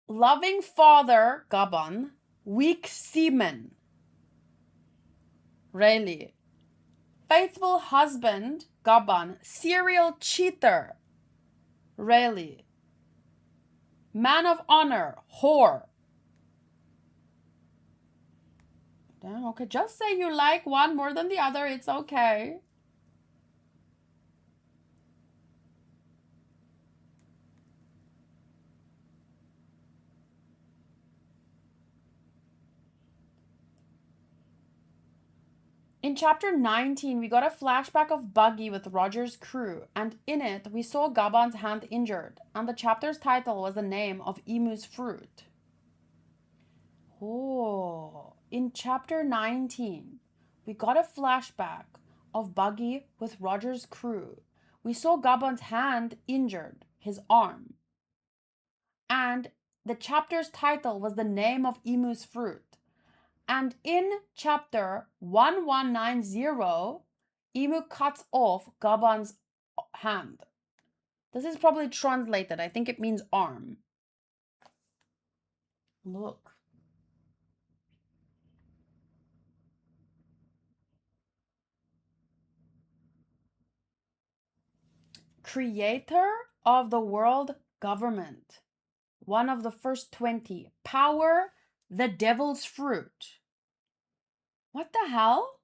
Loving father, Gaban. Weak seaman, Rayleigh. Faithful husband, Gaban. Serial cheater, Rayleigh. Man of honor, whore. Damn, okay, just say you like one more than the other, it's okay. In chapter 19, we got a flashback of Buggy with Roger's crew, and in it, we saw Gaban's hand injured, and the chapter's title was the name of Emu's fruit. Oh, in chapter 19, we got a flashback of Buggy with Roger's crew. We saw Gaban's hand injured, his arm, and the chapter's title was the name of Emu's fruit. And in chapter 1190, Emu cuts off Gaban's hand. This is probably translated. I think it means arm. Look. Creator of the world government. One of the first 20. Power, the devil's fruit. What the hell?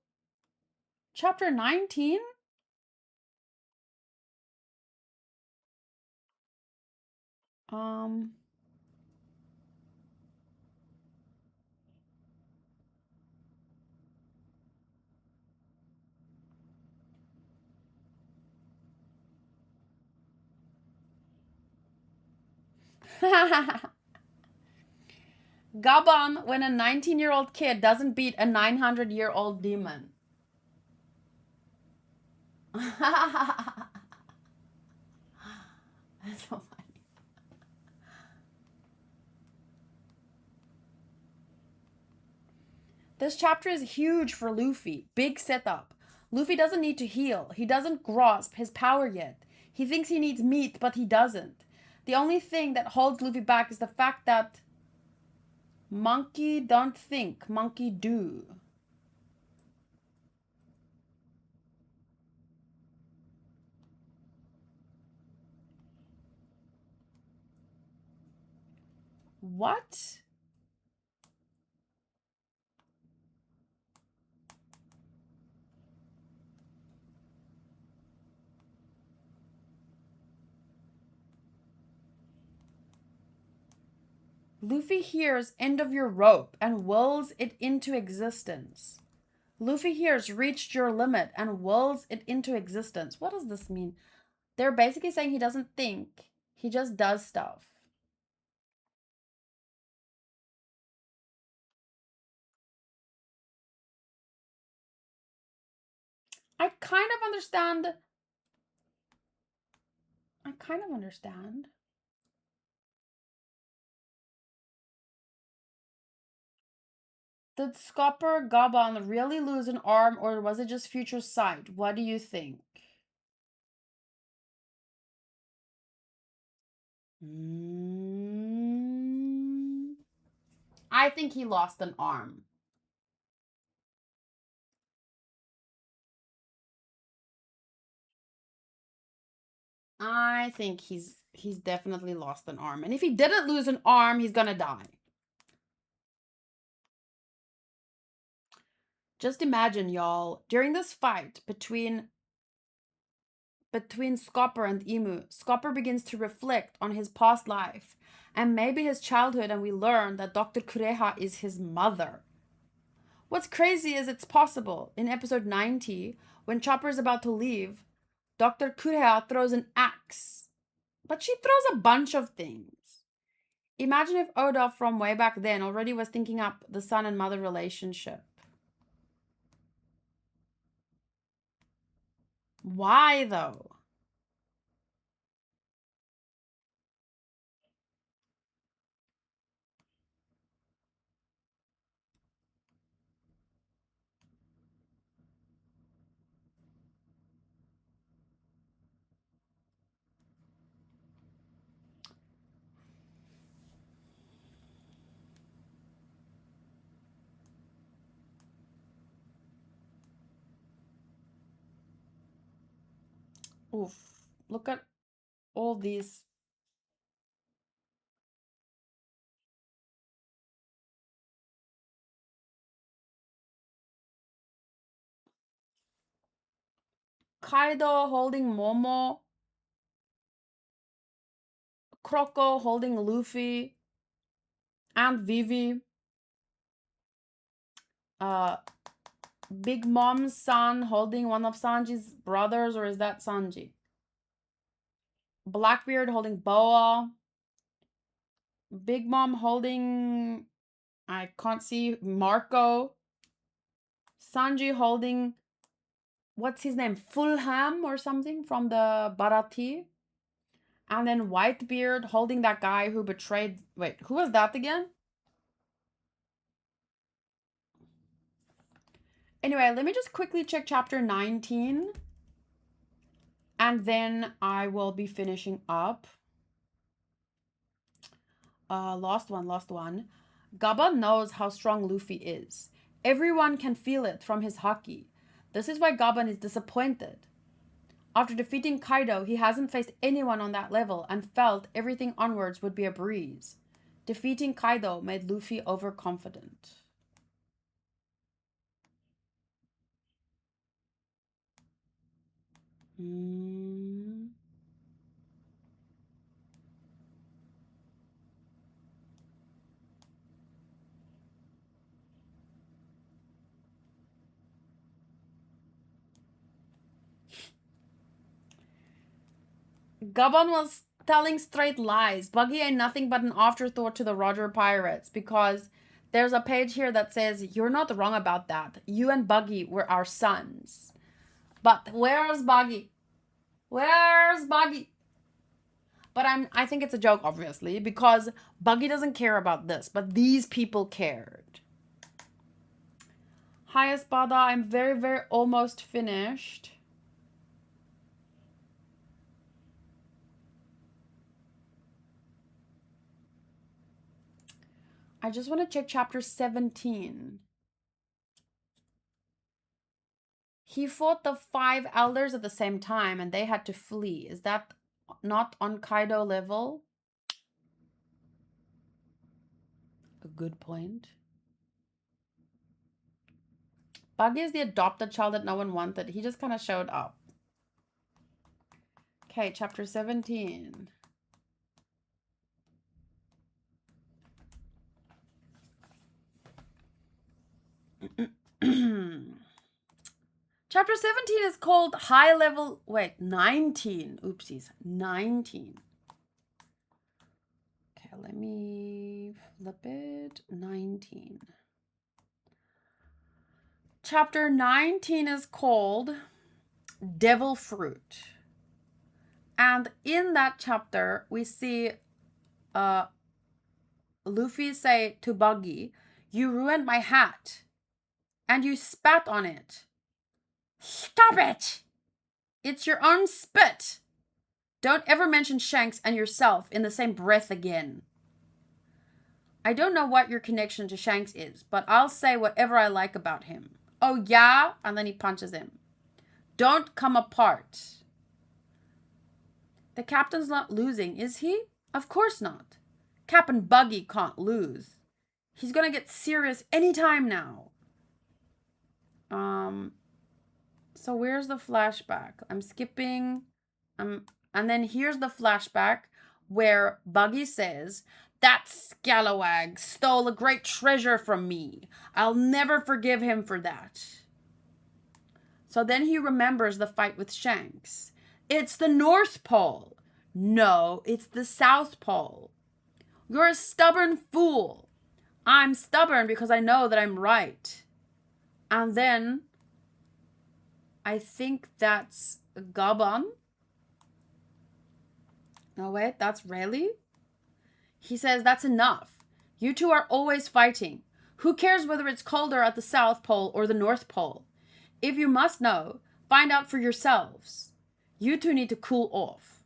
Chapter 19? Gaban when a 19-year-old kid doesn't beat a 900-year-old demon. That's so funny. This chapter is huge for Luffy. Big setup. Luffy doesn't need to heal. He doesn't grasp his power yet. He thinks he needs meat, but he doesn't. The only thing that holds Luffy back is the fact that monkey don't think, monkey do. What? Luffy hears end of your rope and wills it into existence. Luffy hears reached your limit and wills it into existence. What does this mean? They're basically saying he doesn't think, he just does stuff. I kind of understand. I kind of understand. Did Scopper Gaban really lose an arm or was it just future sight? What do you think? I think he lost an arm. I think he's definitely lost an arm. And if he didn't lose an arm, he's gonna die. Just imagine, y'all, during this fight between Scopper and Emu, Scopper begins to reflect on his past life and maybe his childhood, and we learn that Dr. Kureha is his mother. What's crazy is it's possible. In episode 90, when Chopper is about to leave, Dr. Kureha throws an axe, but she throws a bunch of things. Imagine if Oda from way back then already was thinking up the son and mother relationship. Why though? Oof. Look at all these. Kaido holding Momo. Kroko holding Luffy. And Vivi. Uh, Big Mom's son holding one of Sanji's brothers, or is that Sanji? Blackbeard holding Boa. Big Mom holding, I can't see, Marco. Sanji holding, what's his name? Fulham or something from the Barati. And then Whitebeard holding that guy who betrayed. Wait, who was that again? Anyway, let me just quickly check chapter 19. And then I will be finishing up. Last one. Gaba knows how strong Luffy is. Everyone can feel it from his haki. This is why Gaban is disappointed. After defeating Kaido, he hasn't faced anyone on that level and felt everything onwards would be a breeze. Defeating Kaido made Luffy overconfident. Gaban was telling straight lies. Buggy ain't nothing but an afterthought to the Roger Pirates because there's a page here that says, you're not wrong about that. You and Buggy were our sons. But where's Buggy? Where's Buggy? But I think it's a joke, obviously, because Buggy doesn't care about this, but these people cared. Hi, Espada. I'm very, very almost finished. I just want to check chapter 17. He fought the 5 elders at the same time and they had to flee. Is that not on Kaido level? good point. Buggy is the adopted child that no one wanted. He just kind of showed up. Okay, chapter 17. Chapter 17 is called High Level... Wait, 19. Oopsies. 19. Okay, let me flip it. 19. Chapter 19 is called Devil Fruit. And in that chapter, we see Luffy say to Buggy, "You ruined my hat. And you spat on it. Stop it! It's your own spit. Don't ever mention Shanks and yourself in the same breath again. I don't know what your connection to Shanks is, but I'll say whatever I like about him. Oh, yeah?" And then he punches him. "Don't come apart." The captain's not losing, is he? Of course not. Captain Buggy can't lose. He's gonna get serious anytime now. So where's the flashback? I'm skipping. And then here's the flashback where Buggy says, "That scalawag stole a great treasure from me. I'll never forgive him for that." So then he remembers the fight with Shanks. "It's the North Pole." "No, it's the South Pole." "You're a stubborn fool." "I'm stubborn because I know that I'm right." And then I think that's Gaban. No, wait, that's Rayleigh. He says, "That's enough. You two are always fighting. Who cares whether it's colder at the South Pole or the North Pole? If you must know, find out for yourselves. You two need to cool off.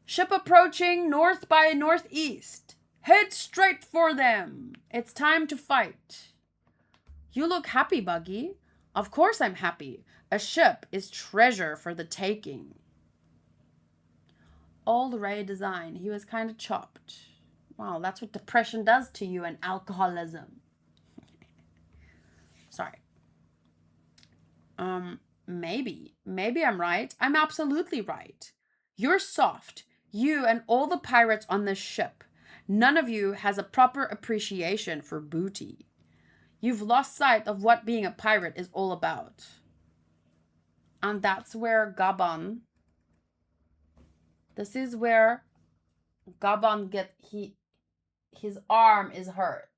Ship approaching north by northeast. Head straight for them. It's time to fight." "You look happy, Buggy." "Of course I'm happy. A ship is treasure for the taking." Old Ray design. He was kind of chopped. Wow, that's what depression does to you and alcoholism. Sorry. Maybe I'm right. I'm absolutely right. You're soft. You and all the pirates on this ship. None of you has a proper appreciation for booty. You've lost sight of what being a pirate is all about. And that's where Gaban... This is where Gaban his arm is hurt.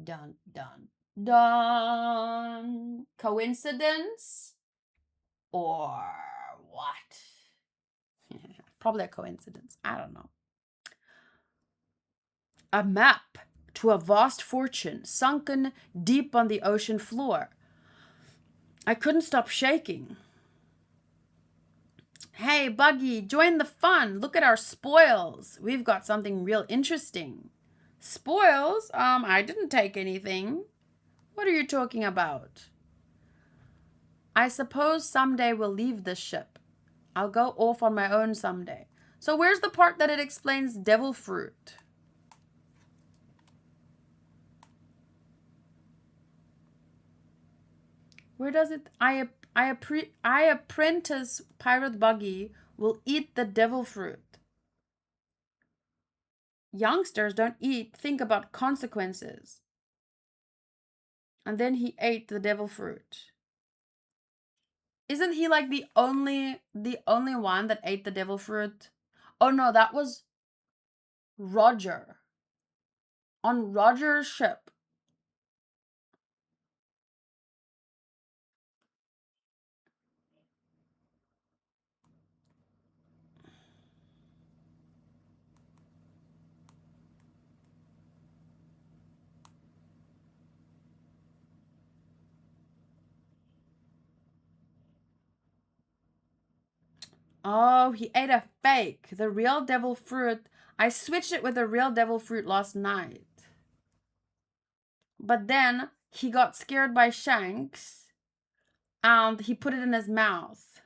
Dun, dun, dun. Coincidence? Or what? Probably a coincidence. I don't know. A map to a vast fortune sunken deep on the ocean floor. I couldn't stop shaking. "Hey, Buggy, join the fun. Look at our spoils. We've got something real interesting." "Spoils? I didn't take anything." "What are you talking about?" "I suppose someday we'll leave this ship. I'll go off on my own someday." So where's the part that it explains devil fruit? Where does it... I apprentice Pirate Buggy will eat the devil fruit. Youngsters don't think about consequences. And then he ate the devil fruit. Isn't he like the only one that ate the devil fruit? Oh no, that was Roger. On Roger's ship. Oh, he ate a fake. The real devil fruit. I switched it with the real devil fruit last night. But then he got scared by Shanks and he put it in his mouth.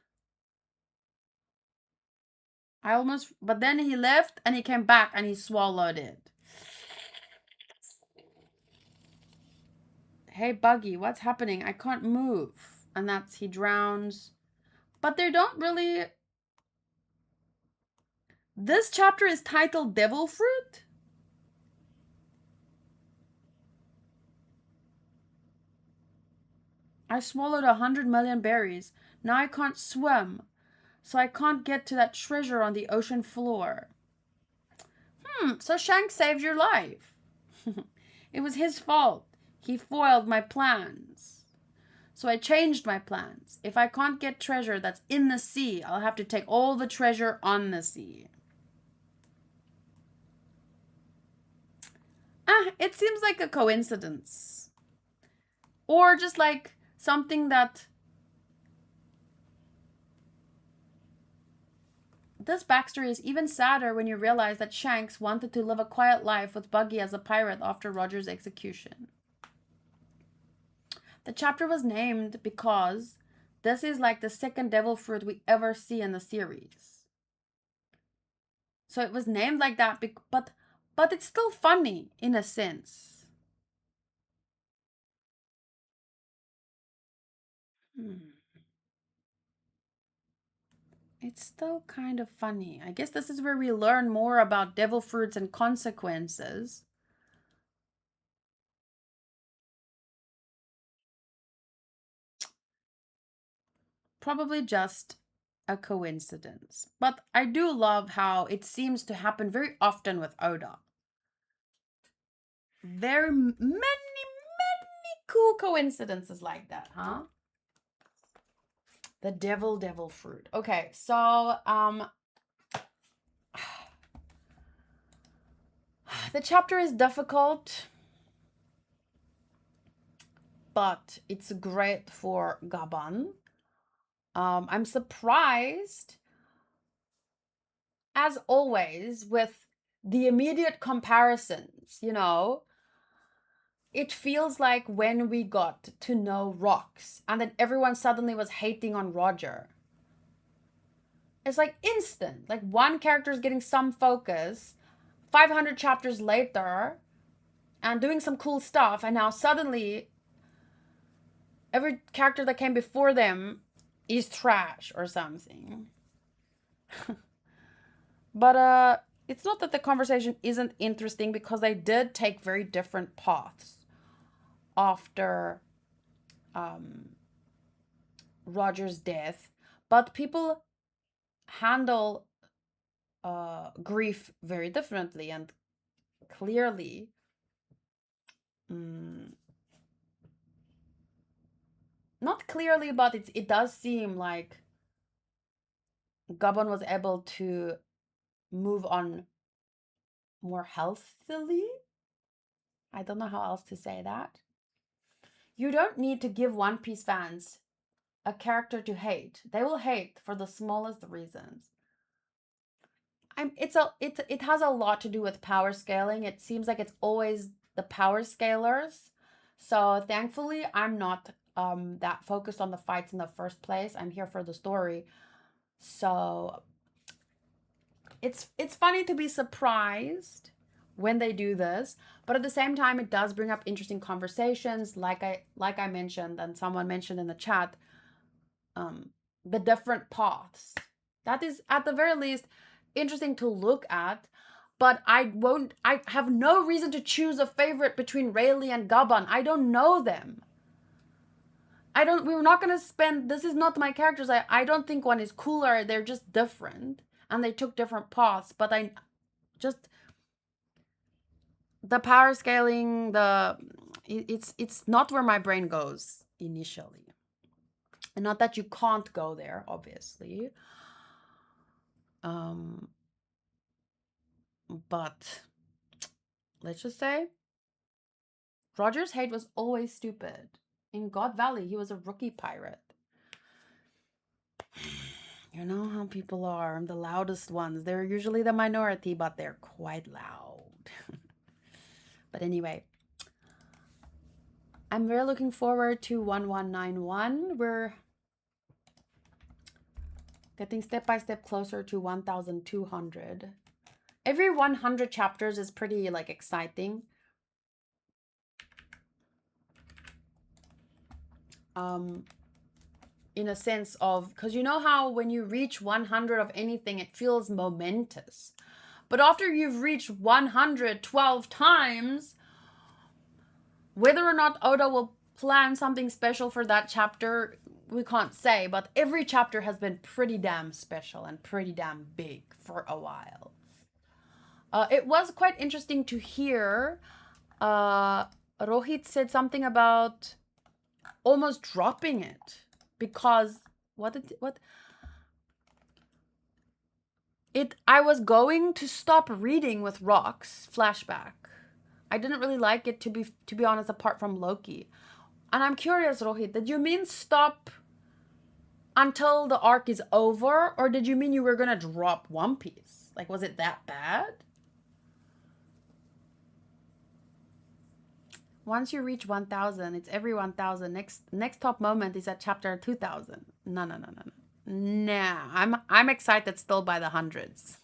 But then he left and he came back and he swallowed it. Hey, Buggy, what's happening? I can't move. And he drowns. But they don't really. This chapter is titled Devil Fruit. I swallowed 100 million berries. Now I can't swim. So I can't get to that treasure on the ocean floor. So Shank saved your life. It was his fault. He foiled my plans. So I changed my plans. If I can't get treasure that's in the sea, I'll have to take all the treasure on the sea. It seems like a coincidence. Or just like something that... This backstory is even sadder when you realize that Shanks wanted to live a quiet life with Buggy as a pirate after Roger's execution. The chapter was named because this is like the second devil fruit we ever see in the series. So it was named like that, but it's still funny in a sense. It's still kind of funny. I guess this is where we learn more about devil fruits and consequences. Probably just a coincidence. But I do love how it seems to happen very often with Oda. Very many cool coincidences like that, huh? The devil fruit. Okay, so the chapter is difficult, but it's great for Gaban. I'm surprised, as always, with the immediate comparisons, It feels like when we got to know Rocks and then everyone suddenly was hating on Roger. It's like instant. Like one character is getting some focus 500 chapters later and doing some cool stuff, and now suddenly every character that came before them is trash or something. But it's not that the conversation isn't interesting, because they did take very different paths after Roger's death, but people handle grief very differently, and clearly not clearly, but it does seem like Gabon was able to move on more healthily. I don't know how else to say that. You don't need to give One Piece fans a character to hate. They will hate for the smallest reasons. It has a lot to do with power scaling. It seems like it's always the power scalers. So thankfully, I'm not that focused on the fights in the first place. I'm here for the story. So it's funny to be surprised when they do this, but at the same time, it does bring up interesting conversations. Like I mentioned, and someone mentioned in the chat, the different paths. That is, at the very least, interesting to look at. But I have no reason to choose a favorite between Rayleigh and Gaban. I don't know them. We're not going to spend, this is not my characters. I don't think one is cooler. They're just different. And they took different paths. But the power scaling, it's not where my brain goes initially. And not that you can't go there, obviously. But let's just say Roger's hate was always stupid. In God Valley, he was a rookie pirate. You know how people are, the loudest ones. They're usually the minority, but they're quite loud. But anyway, I'm very looking forward to 1191. Getting step by step closer to 1,200. Every 100 chapters is pretty like exciting. In a sense of, because you know how when you reach 100 of anything, it feels momentous. But after you've reached 112 times, whether or not Oda will plan something special for that chapter, we can't say. But every chapter has been pretty damn special and pretty damn big for a while. It was quite interesting to hear. Rohit said something about almost dropping it because what I was going to stop reading with Rocks flashback. I didn't really like it, to be honest, apart from Loki. And I'm curious, Rohit, did you mean stop until the arc is over, or did you mean you were gonna drop One Piece? Like, was it that bad? Once you reach 1,000, it's every 1,000. Next top moment is at chapter 2,000. No. Nah, I'm excited still by the hundreds.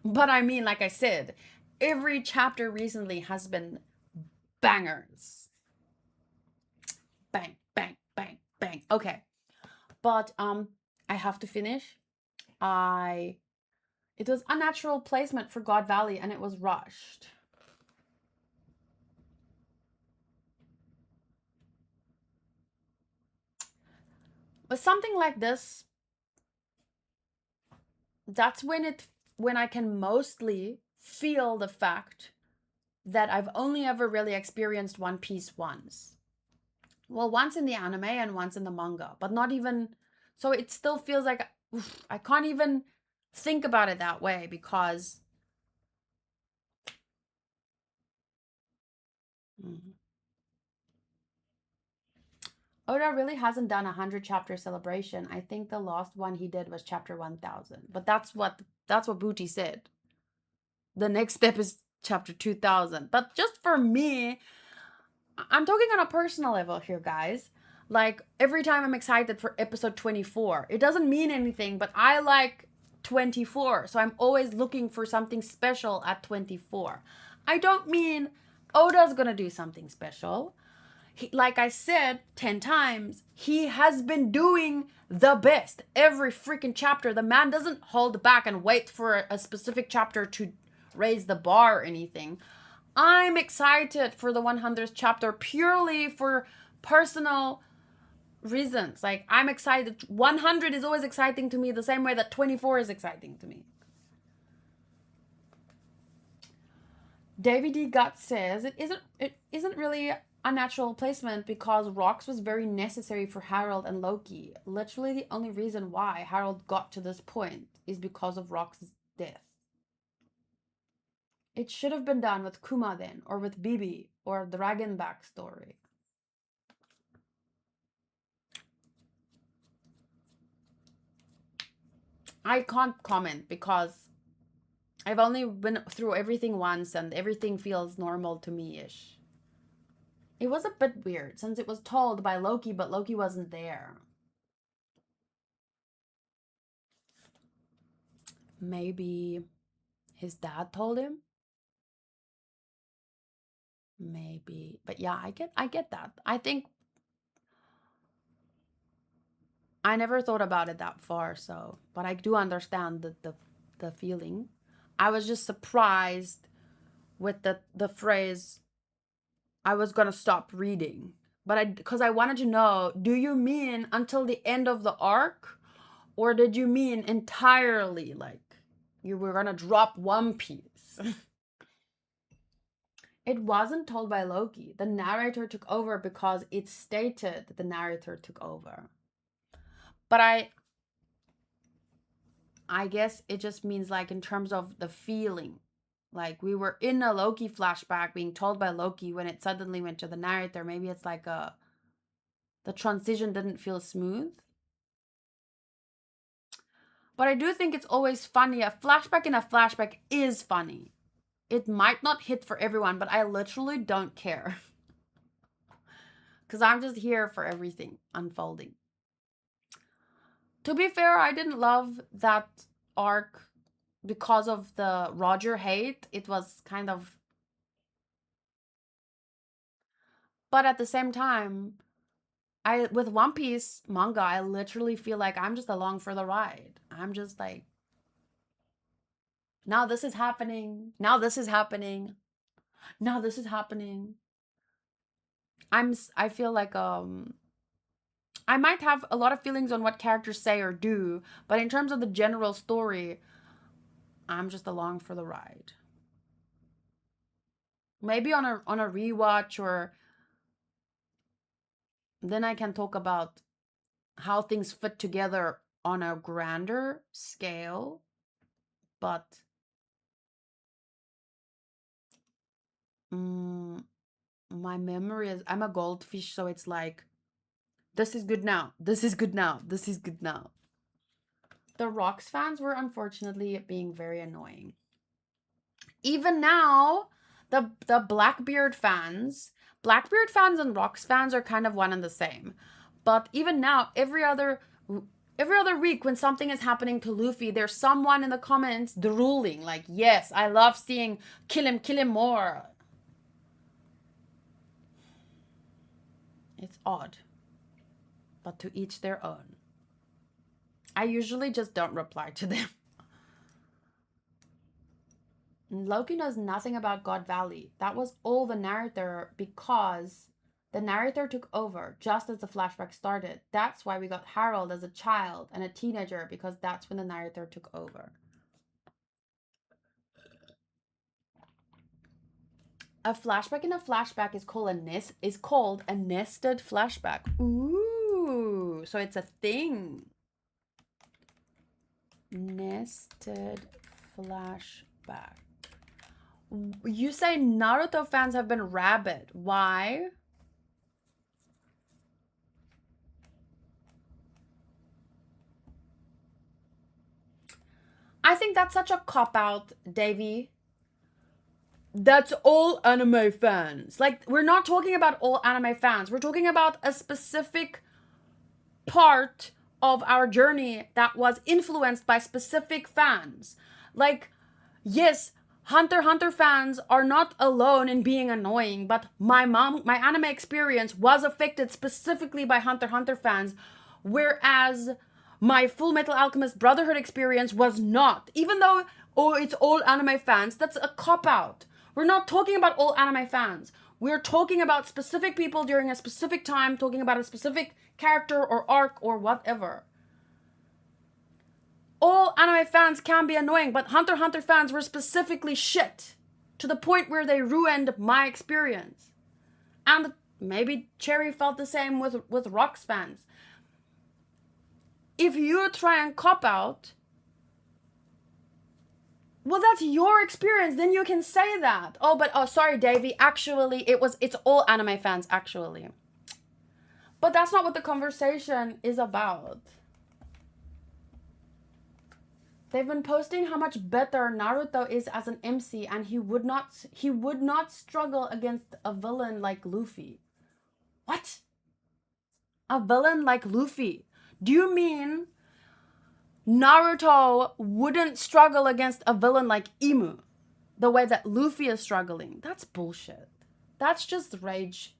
But I mean, like I said, every chapter recently has been bangers. Bang, bang, bang, bang. Okay. But I have to finish. It was unnatural placement for God Valley and it was rushed. With something like this, that's when I can mostly feel the fact that I've only ever really experienced One Piece once. Well, once in the anime and once in the manga, but not even. So it still feels like I can't even think about it that way because. Oda really hasn't done a 100 chapter celebration. I think the last one he did was chapter 1,000. But that's what Booty said. The next step is chapter 2,000. But just for me, I'm talking on a personal level here, guys. Like every time I'm excited for episode 24, it doesn't mean anything, but I like 24. So I'm always looking for something special at 24. I don't mean Oda's gonna do something special. Like I said 10 times, he has been doing the best every freaking chapter. The man doesn't hold back and wait for a specific chapter to raise the bar or anything. I'm excited for the 100th chapter purely for personal reasons. Like, I'm excited. 100 is always exciting to me the same way that 24 is exciting to me. David D. Guts says it isn't really a natural placement because Rocks was very necessary for Harold and Loki. Literally the only reason why Harold got to this point is because of Rocks' death. It should have been done with Kuma then, or with Bibi, or Dragon backstory. I can't comment because I've only been through everything once and everything feels normal to me-ish. It was a bit weird since it was told by Loki, but Loki wasn't there. Maybe his dad told him? Maybe. But yeah, I get that. I think I never thought about it that far, so but I do understand the feeling. I was just surprised with the phrase I was gonna stop reading. But because I wanted to know, do you mean until the end of the arc? Or did you mean entirely like you were gonna drop One Piece? It wasn't told by Loki. The narrator took over because it stated that the narrator took over. But I guess it just means like in terms of the feeling. Like we were in a Loki flashback being told by Loki when it suddenly went to the narrator. Maybe it's like the transition didn't feel smooth. But I do think it's always funny. A flashback in a flashback is funny. It might not hit for everyone, but I literally don't care. Because I'm just here for everything unfolding. To be fair, I didn't love that arc because of the Roger hate. It was kind of, but at the same time, I with One Piece manga, I literally feel like I'm just along for the ride. I'm just like, now this is happening. Now this is happening. Now this is happening. I feel like I might have a lot of feelings on what characters say or do, but in terms of the general story, I'm just along for the ride. Maybe on a rewatch, or then I can talk about how things fit together on a grander scale, but mm, my memory is, I'm a goldfish, so it's like, this is good now. This is good now. This is good now. The Rocks fans were unfortunately being very annoying. Even now, the Blackbeard fans and Rocks fans are kind of one and the same. But even now, every other week when something is happening to Luffy, there's someone in the comments drooling like, yes, I love seeing kill him more. It's odd, but to each their own. I usually just don't reply to them. Loki knows nothing about God Valley. That was all the narrator, because the narrator took over just as the flashback started. That's why we got Harold as a child and a teenager, because that's when the narrator took over. A flashback in a flashback is called a nested flashback. Ooh, so it's a thing. Nested flashback. You say Naruto fans have been rabid. Why? I think that's such a cop-out, Davey. That's all anime fans. Like, we're not talking about all anime fans. We're talking about a specific part of our journey that was influenced by specific fans. Like, yes, Hunter x Hunter fans are not alone in being annoying, but my anime experience was affected specifically by Hunter x Hunter fans, whereas my Full Metal Alchemist Brotherhood experience was not. Even though, oh, it's all anime fans, that's a cop-out. We're not talking about all anime fans. We're talking about specific people during a specific time, talking about a specific character or arc or whatever. All anime fans can be annoying, but Hunter x Hunter fans were specifically shit, to the point where they ruined my experience. And maybe Cherry felt the same with Rocks fans. If you try and cop out, well, that's your experience. Then you can say that. Oh, sorry, Davey. Actually, it's all anime fans, actually. But that's not what the conversation is about. They've been posting how much better Naruto is as an MC, and he would not struggle against a villain like Luffy. What? A villain like Luffy? Do you mean Naruto wouldn't struggle against a villain like Imu the way that Luffy is struggling? That's bullshit. That's just rage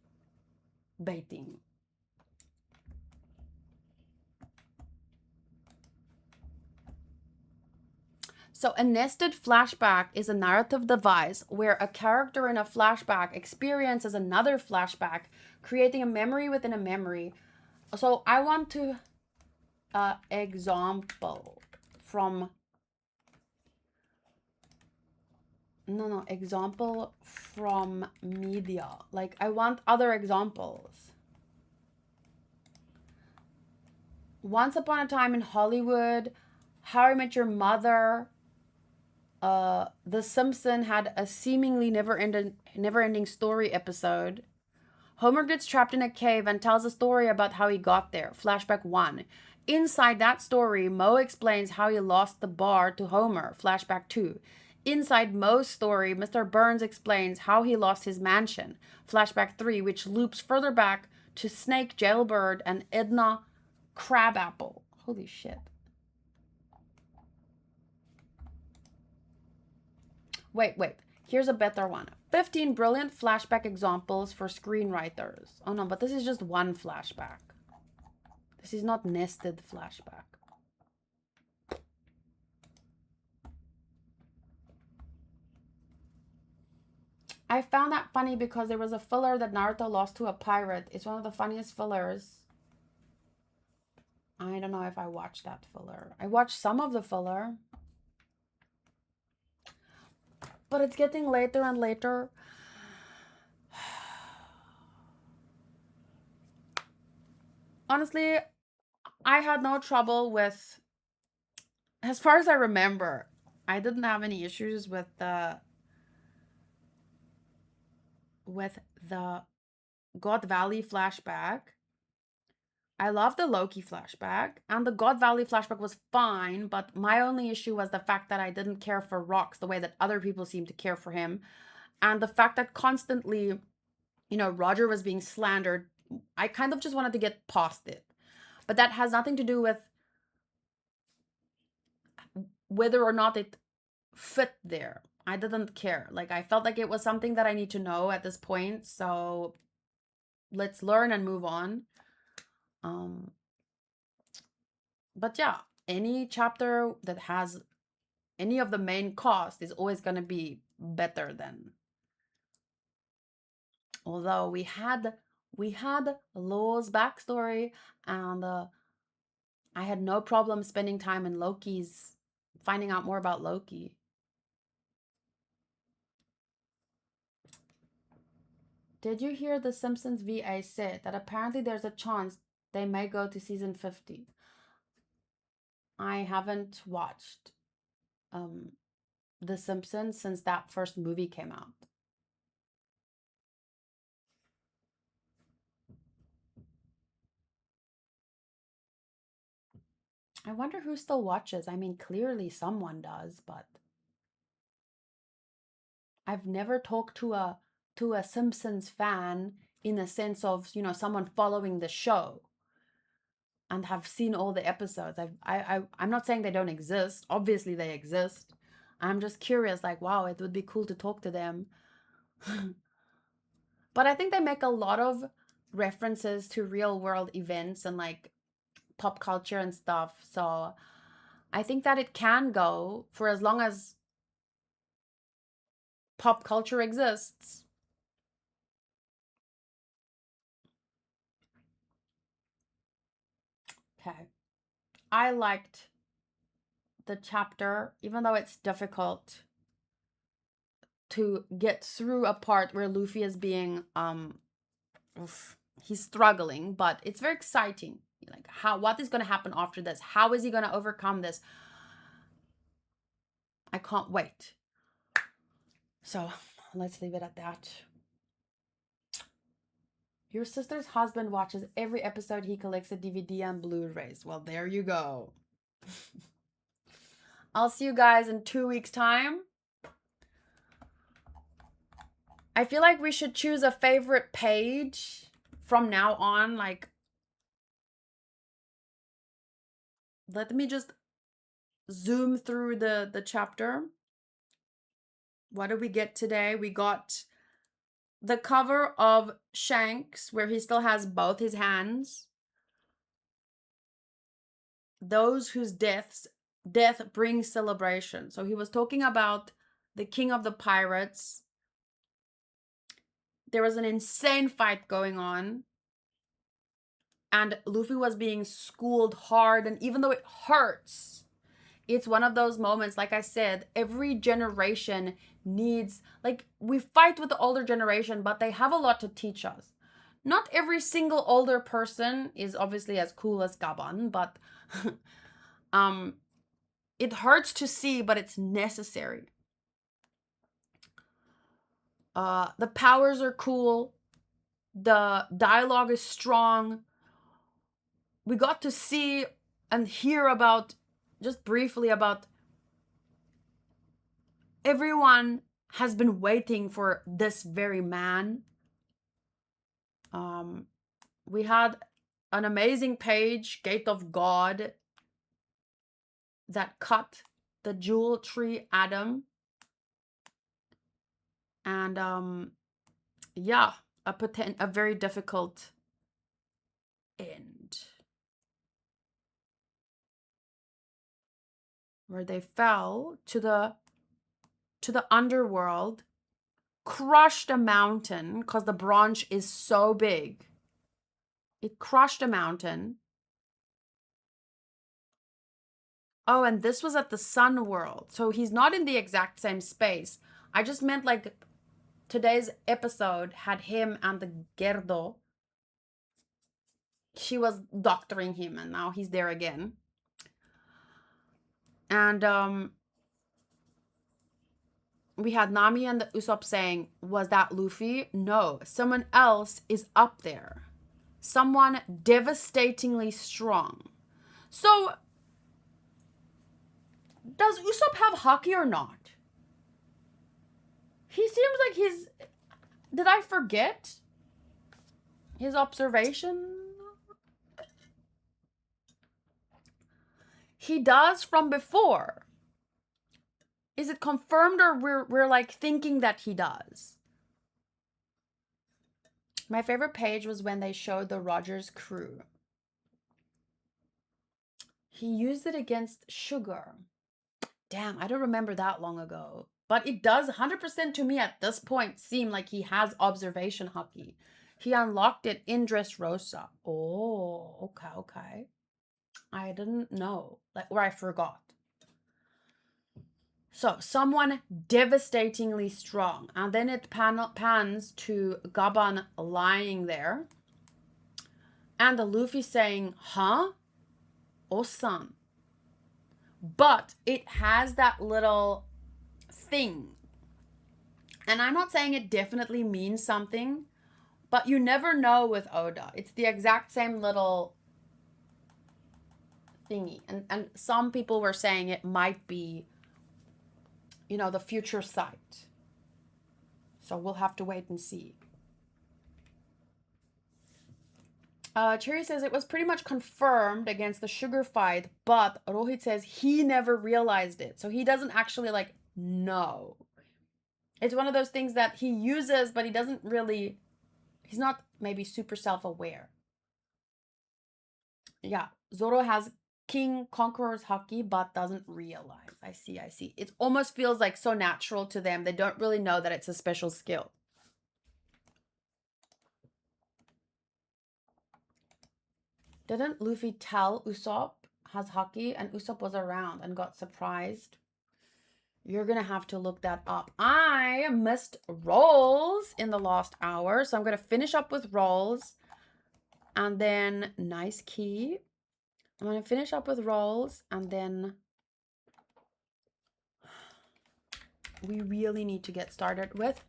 baiting. So a nested flashback is a narrative device where a character in a flashback experiences another flashback, creating a memory within a memory. So I want to example from example from media. Like, I want other examples. Once Upon a Time in Hollywood, How I Met Your Mother, The Simpsons had a seemingly never-ending story episode. Homer gets trapped in a cave and tells a story about how he got there. Flashback 1. Inside that story, Moe explains how he lost the bar to Homer. Flashback 2. Inside Moe's story, Mr. Burns explains how he lost his mansion. Flashback 3, which loops further back to Snake, Jailbird, and Edna Crabapple. Holy shit. Wait. Here's a better one. 15 brilliant flashback examples for screenwriters. Oh no, but this is just one flashback. This is not nested flashback. I found that funny because there was a filler that Naruto lost to a pirate. It's one of the funniest fillers. I don't know if I watched that filler. I watched some of the filler. But it's getting later and later. Honestly, I had no trouble with, as far as I remember, I didn't have any issues with the God Valley flashback. I love the Loki flashback, and the God Valley flashback was fine, but my only issue was the fact that I didn't care for Rox the way that other people seem to care for him, and the fact that constantly, Roger was being slandered. I kind of just wanted to get past it. But that has nothing to do with whether or not it fit there. I didn't care. Like, I felt like it was something that I need to know at this point, so let's learn and move on. But yeah, any chapter that has any of the main cast is always going to be better than, although we had Law's backstory, and I had no problem spending time in Loki's, finding out more about Loki. Did you hear the Simpsons VA said that apparently there's a chance they may go to season 50? I haven't watched The Simpsons since that first movie came out. I wonder who still watches. I mean, clearly someone does, but I've never talked to a Simpsons fan in the sense of, someone following the show and have seen all the episodes. I'm not saying they don't exist. Obviously they exist. I'm just curious, like, wow, it would be cool to talk to them. But I think they make a lot of references to real world events and like pop culture and stuff. So I think that it can go for as long as pop culture exists. Okay. I liked the chapter, even though it's difficult to get through a part where Luffy is being he's struggling, but it's very exciting. Like, what is going to happen after this? How is he going to overcome this? I can't wait. So let's leave it at that. Your sister's husband watches every episode. He collects a DVD and Blu-rays. Well, there you go. I'll see you guys in 2 weeks' time. I feel like we should choose a favorite page from now on. Like, let me just zoom through the chapter. What did we get today? We got the cover of Shanks, where he still has both his hands. Those whose death brings celebration. So he was talking about the king of the pirates. There was an insane fight going on, and Luffy was being schooled hard, and even though it hurts, it's one of those moments, like I said, every generation needs, like, we fight with the older generation, but they have a lot to teach us. Not every single older person is obviously as cool as Gaban, but it hurts to see, but it's necessary. The powers are cool. The dialogue is strong. We got to see and hear about, just briefly, about everyone has been waiting for this very man. We had an amazing page, Gate of God. that cut the jewel tree Adam. And yeah, a very difficult end where they fell to the underworld, crushed a mountain because the branch is so big. It crushed a mountain. Oh, and this was at the sun world. So he's not in the exact same space. I just meant like today's episode had him and the Gerdo. She was doctoring him and now he's there again. And we had Nami and the Usopp saying, was that Luffy? No, someone else is up there. Someone devastatingly strong. So, does Usopp have haki or not? He seems like he's... Did I forget his observation? He does from before. Is it confirmed or we're like thinking that he does? My favorite page was when they showed the Rogers crew. He used it against Sugar. Damn, I don't remember that long ago. But it does 100% to me at this point seem like he has observation haki. He unlocked it in Dressrosa. Oh, okay. I didn't know, or I forgot. So, someone devastatingly strong. And then it pans to Gaban lying there. And the Luffy saying, huh? Osan. But it has that little thing. And I'm not saying it definitely means something, but you never know with Oda. It's the exact same little thingy. And some people were saying it might be, the future sight. So we'll have to wait and see. Cherry says it was pretty much confirmed against the Sugar fight, but Rohit says he never realized it. So he doesn't actually know. It's one of those things that he uses, but he doesn't really, he's not maybe super self-aware. Yeah, Zoro has King Conqueror's haki, but doesn't realize. I see. It almost feels like so natural to them. They don't really know that it's a special skill. Didn't Luffy tell Usopp has haki and Usopp was around and got surprised? You're going to have to look that up. I missed rolls in the last hour, so I'm going to finish up with rolls. And then, nice key. I'm going to finish up with rolls, and then we really need to get started with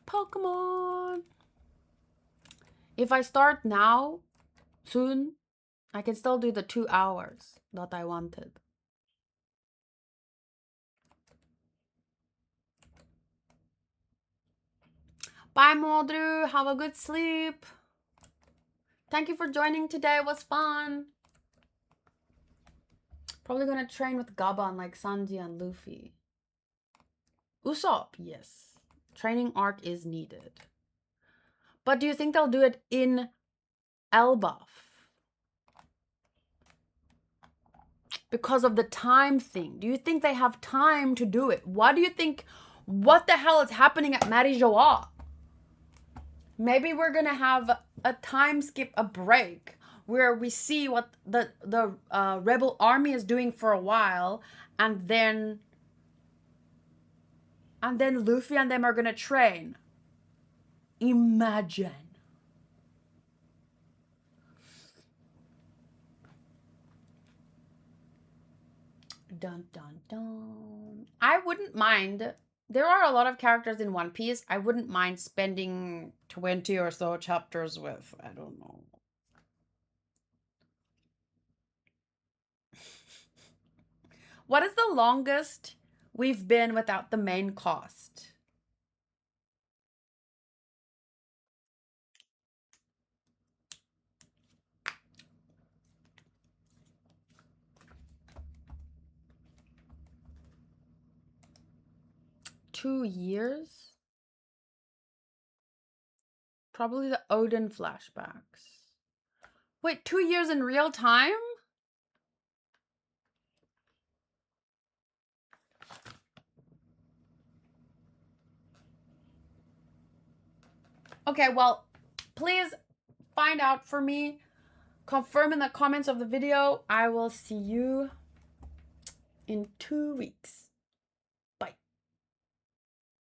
Pokemon. If I start now, soon, I can still do the 2 hours that I wanted. Bye, Modru. Have a good sleep. Thank you for joining today. It was fun. Probably gonna train with Gaban like Sanji and Luffy. Usopp, yes. Training arc is needed. But do you think they'll do it in Elbaf? Because of the time thing. Do you think they have time to do it? What do you think? What the hell is happening at Marijoa? Maybe we're gonna have a time skip, a break, where we see what the rebel army is doing for a while, and then Luffy and them are gonna train. Imagine. Dun dun dun. I wouldn't mind. There are a lot of characters in One Piece. I wouldn't mind spending 20 or so chapters with. I don't know. What is the longest we've been without the main cast? 2 years? Probably the Odin flashbacks. Wait, 2 years in real time? Okay, well, please find out for me. Confirm in the comments of the video. I will see you in 2 weeks.